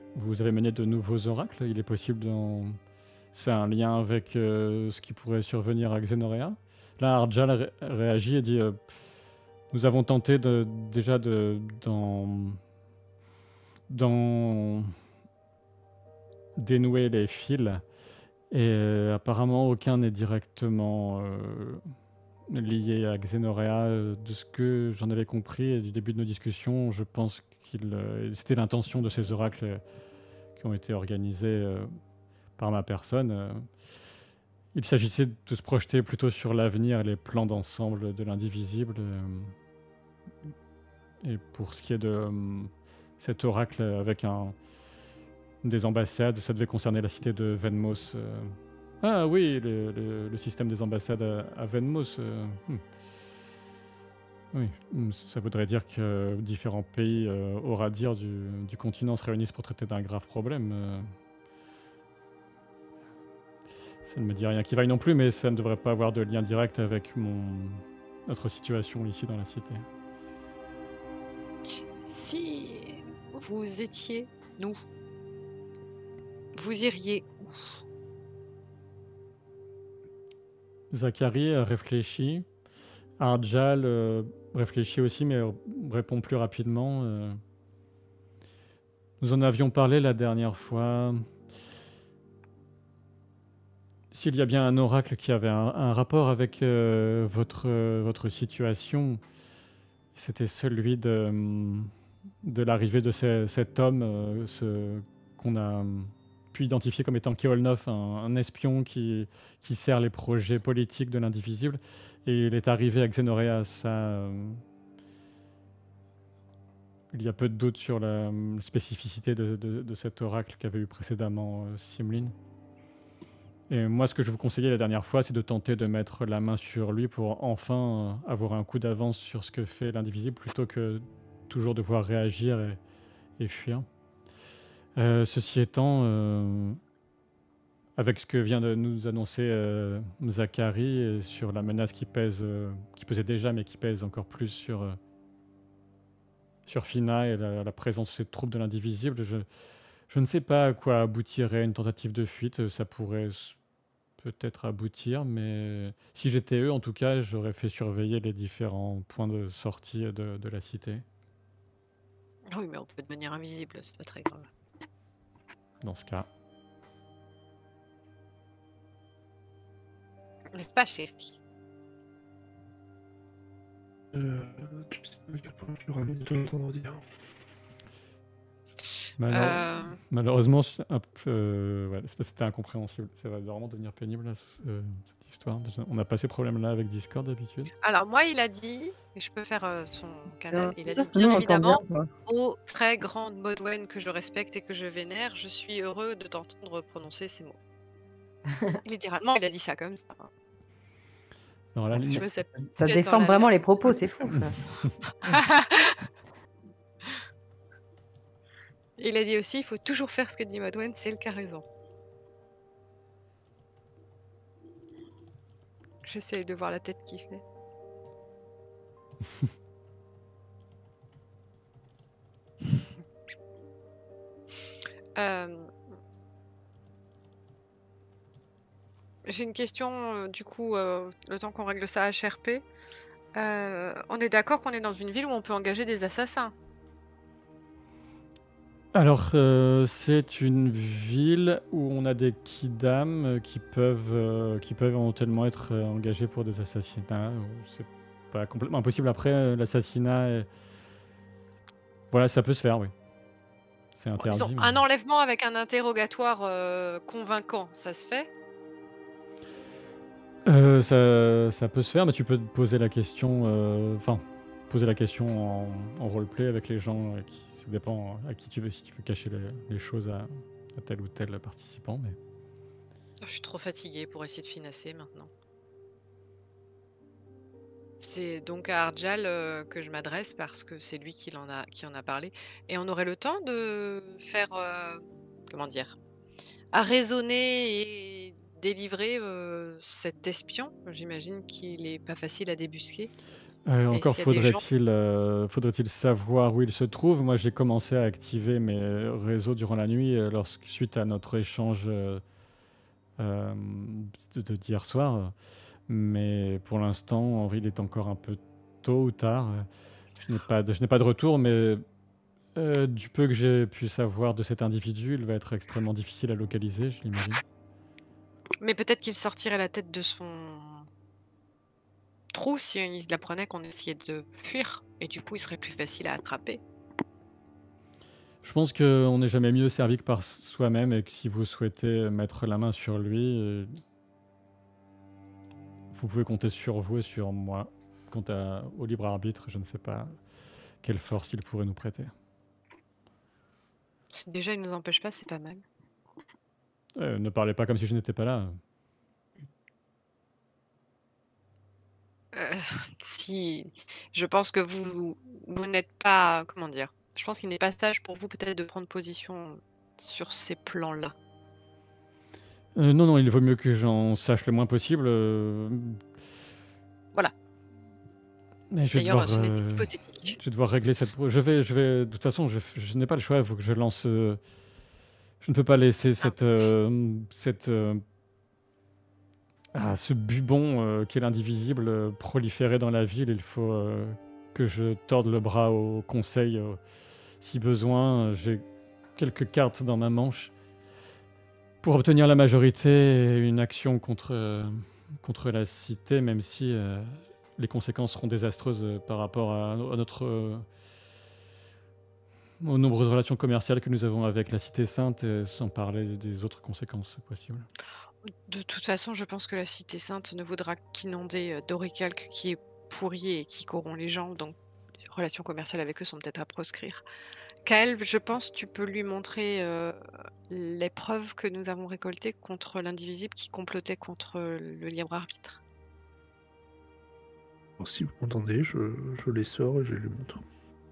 nouveaux oracles. Il est possible c'est un lien avec ce qui pourrait survenir à Xenorea. Là, Ardjal réagit et dit nous avons tenté déjà d'en dénouer les fils et apparemment aucun n'est directement lié à Xenorea. De ce que j'en avais compris et du début de nos discussions, je pense que c'était l'intention de ces oracles qui ont été organisés par ma personne. Il s'agissait de se projeter plutôt sur l'avenir et les plans d'ensemble de l'indivisible. Et pour ce qui est de cet oracle avec des ambassades, ça devait concerner la cité de Venmos. Ah oui, le système des ambassades à Venmos. Oui, ça voudrait dire que différents pays Oradir du continent se réunissent pour traiter d'un grave problème. Ça ne me dit rien qui vaille non plus, mais ça ne devrait pas avoir de lien direct avec notre situation ici dans la cité. Si vous étiez nous, vous iriez où? Zacharie réfléchit. Ardjal réfléchit aussi, mais répond plus rapidement. Nous en avions parlé la dernière fois. S'il y a bien un oracle qui avait un rapport avec votre situation, c'était celui de l'arrivée de cet homme, qu'on a pu identifier comme étant Keolnoth, un espion qui sert les projets politiques de l'indivisible. Et il est arrivé à Xenorea. Il y a peu de doute sur la spécificité de cet oracle qu'avait eu précédemment Simline. Et moi, ce que je vous conseillais la dernière fois, c'est de tenter de mettre la main sur lui pour enfin avoir un coup d'avance sur ce que fait l'indivisible, plutôt que toujours devoir réagir et fuir. Ceci étant, avec ce que vient de nous annoncer Zacharie sur la menace qui pesait déjà, mais qui pèse encore plus sur Fina et la présence de ces troupes de l'indivisible, je ne sais pas à quoi aboutirait une tentative de fuite. Ça pourrait peut-être aboutir, mais si j'étais eux, en tout cas, j'aurais fait surveiller les différents points de sortie de la cité. Oui, mais on peut devenir invisible, c'est pas très grave. Dans ce cas. N'est-ce pas, chérie? Tu sais à quel point je le ramène de l'entendre dire. Malheureusement, ouais, c'était incompréhensible. Ça va vraiment devenir pénible, là, cette histoire. On n'a pas ces problèmes-là avec Discord d'habitude. Alors moi, il a dit, et je peux faire son canal, il a dit bien bien évidemment, bien, ô très grande Modwen que je respecte et que je vénère, je suis heureux de t'entendre prononcer ces mots. Littéralement, il a dit ça comme ça. Alors là, ça déforme vraiment les propos, c'est fou ça. Il a dit aussi, il faut toujours faire ce que dit Modwen, c'est le cas raison. J'essaye de voir la tête qu'il fait. J'ai une question, du coup, le temps qu'on règle ça à HRP. On est d'accord qu'on est dans une ville où on peut engager des assassins? Alors, c'est une ville où on a des kidam qui peuvent éventuellement être engagés pour des assassinats. C'est pas complètement impossible. Après, l'assassinat, voilà, ça peut se faire, oui. C'est Bon, disons, interdit. un enlèvement avec un interrogatoire convaincant, ça se fait? Ça peut se faire, mais tu peux te poser la question, poser la question en roleplay avec les gens, ça dépend à qui tu veux, si tu veux cacher les choses à tel ou tel participant. Mais Je suis trop fatiguée pour essayer de finasser maintenant. C'est donc à Arjal que je m'adresse parce que c'est lui qui en a parlé. Et on aurait le temps de faire, comment dire, à raisonner et délivrer cet espion. J'imagine qu'il est pas facile à débusquer. Est-ce encore qu'il y a des gens... faudrait-il savoir où il se trouve. Moi, j'ai commencé à activer mes réseaux durant la nuit, suite à notre échange euh, d'hier soir. Mais pour l'instant, il est encore un peu tôt ou tard. Je n'ai pas de retour, mais du peu que j'ai pu savoir de cet individu, il va être extrêmement difficile à localiser, je l'imagine. Mais peut-être qu'il sortirait la tête de son trou si il apprenait qu'on essayait de fuir. Et du coup, il serait plus facile à attraper. Je pense qu'on n'est jamais mieux servi que par soi-même et que si vous souhaitez mettre la main sur lui, vous pouvez compter sur vous et sur moi. Quant au libre arbitre, je ne sais pas quelle force il pourrait nous prêter. Si déjà, il nous empêche pas, c'est pas mal. Ne parlez pas comme si je n'étais pas là. Si je pense que vous n'êtes pas, comment dire? Je pense qu'il n'est pas sage pour vous peut-être de prendre position sur ces plans-là. Non, il vaut mieux que j'en sache le moins possible. Voilà. Mais D'ailleurs, ce n'était qu'hypothétique. je vais devoir régler cette. De toute façon, je n'ai pas le choix. Il faut que je lance. Je ne peux pas laisser ce bubon qui est l'indivisible proliférer dans la ville. Il faut que je torde le bras au conseil. Si besoin, j'ai quelques cartes dans ma manche pour obtenir la majorité et une action contre la cité, même si les conséquences seront désastreuses par rapport à aux nombreuses relations commerciales que nous avons avec la Cité Sainte, sans parler des autres conséquences possibles. De toute façon, je pense que la Cité Sainte ne vaudra qu'inonder d'oricalques qui est pourri et qui corrompt les gens, donc les relations commerciales avec eux sont peut-être à proscrire. Kael, je pense, tu peux lui montrer les preuves que nous avons récoltées contre l'indivisible qui complotait contre le libre arbitre. Alors, si vous m'entendez, je les sors et je les montre.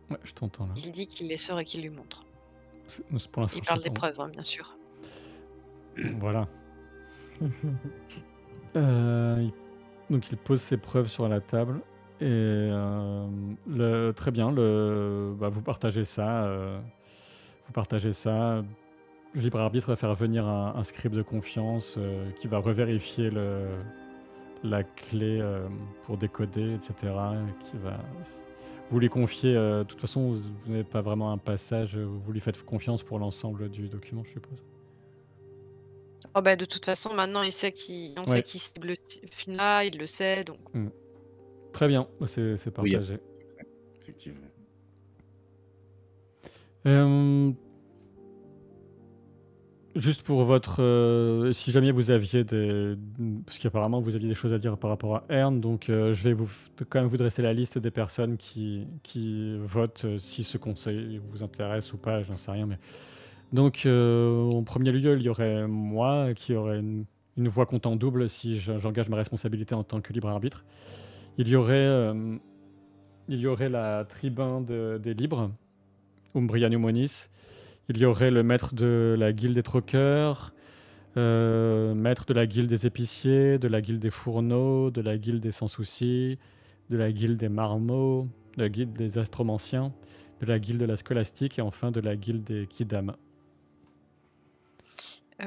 Ouais, je t'entends là. Il dit qu'il les sort et qu'il lui montre. Pour l'instant, Il parle des preuves, hein, bien sûr. Voilà. Donc il pose ses preuves sur la table et très bien. Vous partagez ça. Le libre arbitre va faire venir un scribe de confiance qui va revérifier la clé pour décoder, etc. Vous lui confiez. De toute façon, vous n'avez pas vraiment un passage. Vous lui faites confiance pour l'ensemble du document, je suppose. Oh bah, de toute façon, maintenant, on sait qui cible le Fina, il le sait, donc. Très bien, c'est partagé. Oui, effectivement. Juste pour votre... si jamais vous aviez parce qu'apparemment vous aviez des choses à dire par rapport à Ern, donc je vais quand même vous dresser la liste des personnes qui votent, si ce conseil vous intéresse ou pas, j'en sais rien. Mais... Donc en premier lieu, il y aurait moi qui aurais une voix comptant double si j'engage ma responsabilité en tant que libre arbitre. Il y aurait la tribun des libres, Umbrian Monis. Il y aurait le maître de la guilde des troqueurs, maître de la guilde des épiciers, de la guilde des fourneaux, de la guilde des sans-soucis, de la guilde des marmots, de la guilde des astromanciens, de la guilde de la scolastique et enfin de la guilde des kidam.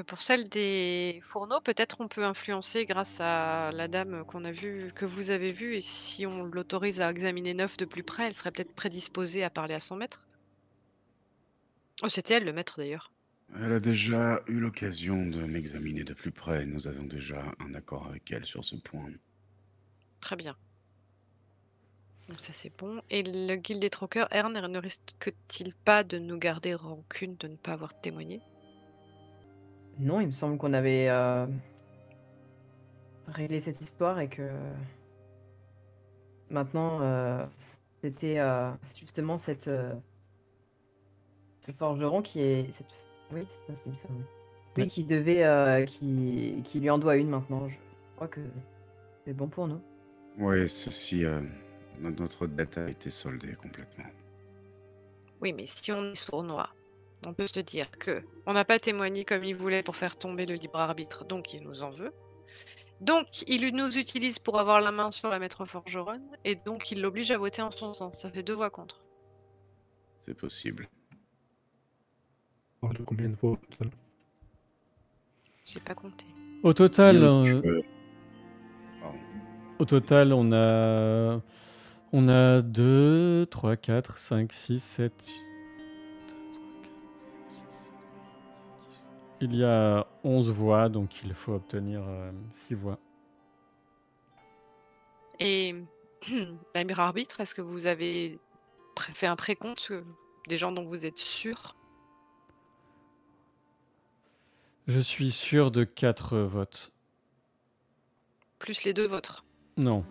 Pour celle des fourneaux, peut-être on peut influencer grâce à la dame que vous avez vue, et si on l'autorise à examiner Neuf de plus près, elle serait peut-être prédisposée à parler à son maître. Oh, c'était elle le maître d'ailleurs. Elle a déjà eu l'occasion de m'examiner de plus près. Nous avons déjà un accord avec elle sur ce point. Très bien. Donc ça c'est bon. Et le guilde des troqueurs, Ern, ne risque-t-il pas de nous garder rancune de ne pas avoir témoigné? Non, il me semble qu'on avait réglé cette histoire et que maintenant, c'était justement ce forgeron qui est... Oui, c'est une femme. Oui, Ouais. qui devait... qui lui en doit une maintenant. Je crois que c'est bon pour nous. Oui, notre dette a été soldée complètement. Oui, mais si on est sournois, on peut se dire que on n'a pas témoigné comme il voulait pour faire tomber le libre arbitre, donc il nous en veut. Donc il nous utilise pour avoir la main sur la maître forgeronne, et donc il l'oblige à voter en son sens. Ça fait 2 voix contre. C'est possible. On parle de combien de voix au total? J'ai pas compté. Au total, Disons que- Pardon. au total, on a 2, 3, 4, 5, 6, 7. Il y a 11 voix, donc il faut obtenir 6 voix. Et la libre arbitre, est-ce que vous avez fait un précompte des gens dont vous êtes sûr? Je suis sûr de 4 votes. Plus les 2 vôtres? Non.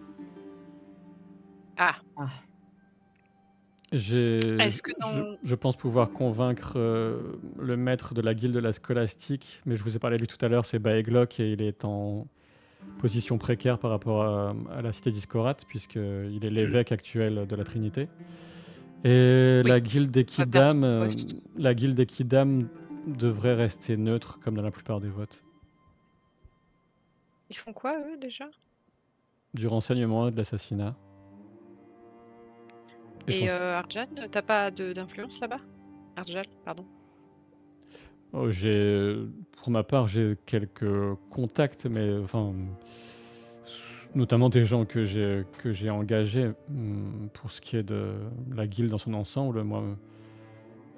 Ah, est-ce que dans... Je pense pouvoir convaincre le maître de la guilde de la scolastique, mais je vous ai parlé de lui tout à l'heure, c'est Baeglock et il est en position précaire par rapport à la cité d'Iscorat, puisqu'il est l'évêque actuel de la Trinité. Et Oui, la guilde des on va perdre Kidam, son poste. la guilde des Kidam devrait rester neutre comme dans la plupart des votes. Ils font quoi, eux, déjà? Du renseignement et de l'assassinat. Et Arjan, t'as pas d'influence là-bas? Arjal, pardon. Oh, pour ma part, j'ai quelques contacts, mais enfin, notamment des gens que j'ai engagés pour ce qui est de la guilde dans son ensemble. Moi,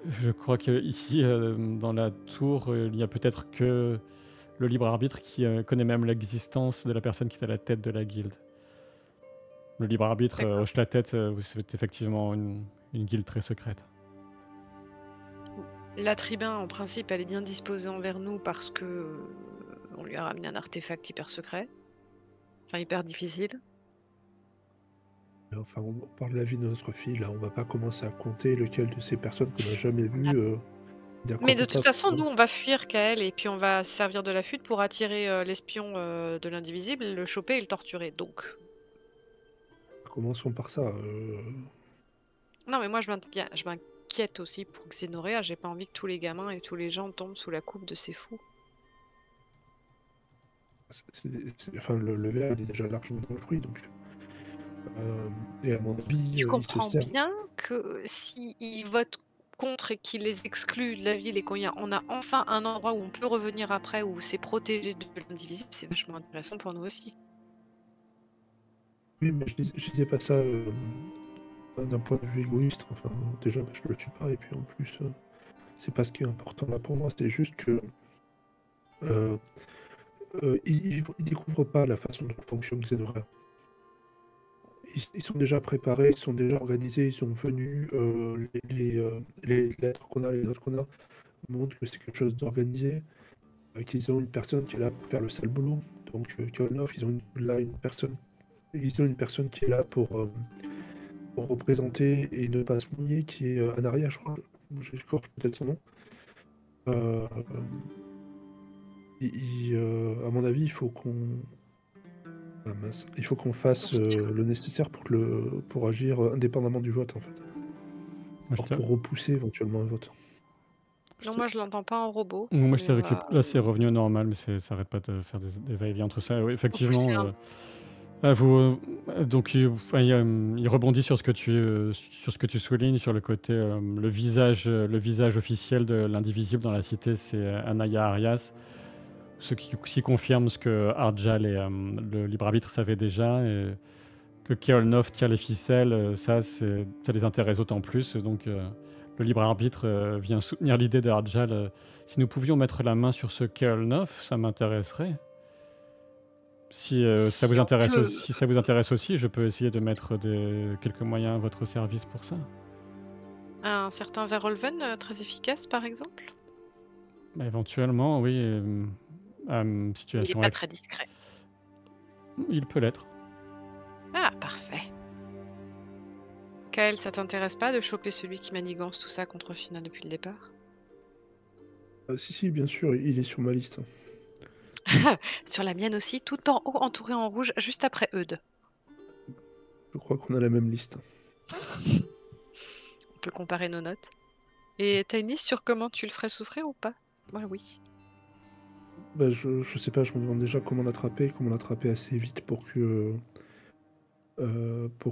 je crois qu'ici, dans la tour, il n'y a peut-être que le libre arbitre qui connaît même l'existence de la personne qui est à la tête de la guilde. Le libre arbitre D'accord. hoche la tête, c'est effectivement une guilde très secrète. La tribun, en principe, elle est bien disposée envers nous parce que on lui a ramené un artefact hyper secret. Enfin, hyper difficile. Enfin, on parle de la vie de notre fille, là, on va pas commencer à compter lequel de ces personnes qu'on n'a jamais vues. Mais de toute façon, nous, on va fuir Kael et puis on va se servir de la fuite pour attirer l'espion de l'indivisible, le choper et le torturer. Donc, Commençons par ça. non, mais moi, je m'inquiète aussi pour Xenorea. J'ai pas envie que tous les gamins et tous les gens tombent sous la coupe de ces fous. Enfin, le verre, il est déjà largement dans le fruit, donc. Et à mon avis, Tu il se comprends sert. bien que s'ils votent contre et qu'ils les excluent de la ville et on a enfin un endroit où on peut revenir après, où c'est protégé de l'indivisible, c'est vachement intéressant pour nous aussi. Oui, mais je disais pas ça d'un point de vue égoïste. Enfin, déjà, je le tue pas, et puis en plus, c'est pas ce qui est important là pour moi. C'est juste que ils découvrent pas la façon dont fonctionne Xenorea. Ils sont déjà préparés, ils sont déjà organisés, ils sont venus. Les lettres qu'on a, les notes qu'on a montrent que c'est quelque chose d'organisé, qu'ils ont une personne qui est là pour faire le sale boulot. Donc, Kolnov, ils ont une personne qui est là pour représenter et ne pas se mouiller, qui est Anaria, je crois. J'écorche peut-être son nom. À mon avis, il faut qu'on fasse le nécessaire pour agir indépendamment du vote, en fait. Pour repousser éventuellement un vote. Non, moi je l'entends pas en robot. Moi, je t'ai mais récupéré. Là, c'est revenu au normal, mais ça n'arrête pas de faire des va-et-vient entre ça. Oui, effectivement. Donc, il rebondit sur ce que tu soulignes, sur le côté le visage officiel de l'indivisible dans la cité, c'est Anaya Arias. Ce qui confirme ce que Arjal et le libre arbitre savaient déjà, et que Keolnov tire les ficelles, ça les intéresse d'autant plus. Donc le libre arbitre vient soutenir l'idée de Ardjal. Si nous pouvions mettre la main sur ce Keolnoth, ça m'intéresserait. Si ça vous Si on intéresse peut. aussi, si ça vous intéresse aussi, je peux essayer de mettre quelques moyens à votre service pour ça. Un certain Verolven, très efficace, par exemple? Bah, éventuellement, oui. À Il n'est situation pas très discret. il peut l'être. Ah, parfait. Kael, ça t'intéresse pas de choper celui qui manigance tout ça contre Fina depuis le départ? Si, bien sûr, il est sur ma liste. Sur la mienne aussi, tout en haut, entouré en rouge, juste après Eudes. Je crois qu'on a la même liste. On peut comparer nos notes. Et t'as une liste sur comment tu le ferais souffrir ou pas? Moi, oui. Bah, je sais pas, je me demande déjà comment l'attraper assez vite pour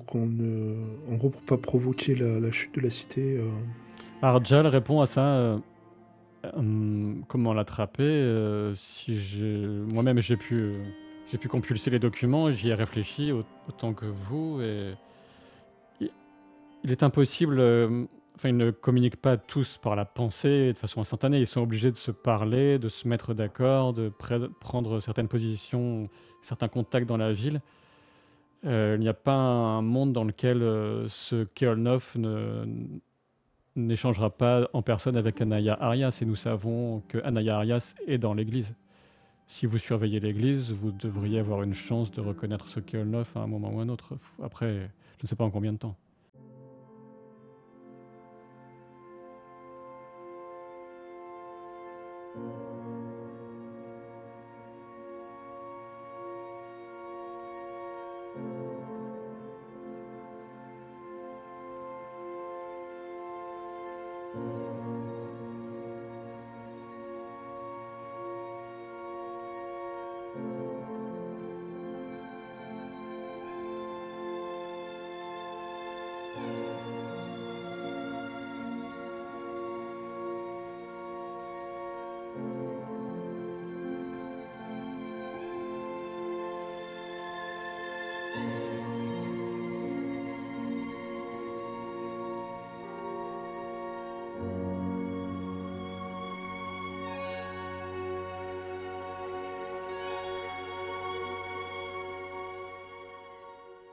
qu'on ne... En gros, pour pas provoquer la chute de la cité. Ardjal répond à ça. Comment l'attraper Moi-même, j'ai pu compulser les documents, j'y ai réfléchi autant que vous. Et il est impossible. Ils ne communiquent pas tous par la pensée de façon instantanée. Ils sont obligés de se parler, de se mettre d'accord, de prendre certaines positions, certains contacts dans la ville. Il n'y a pas un monde dans lequel ce Keolnoth n'échangera pas en personne avec Anaya Arias, et nous savons que Anaya Arias est dans l'église. Si vous surveillez l'église, vous devriez avoir une chance de reconnaître ce Keolnoth à un moment ou un autre. Après, je ne sais pas en combien de temps.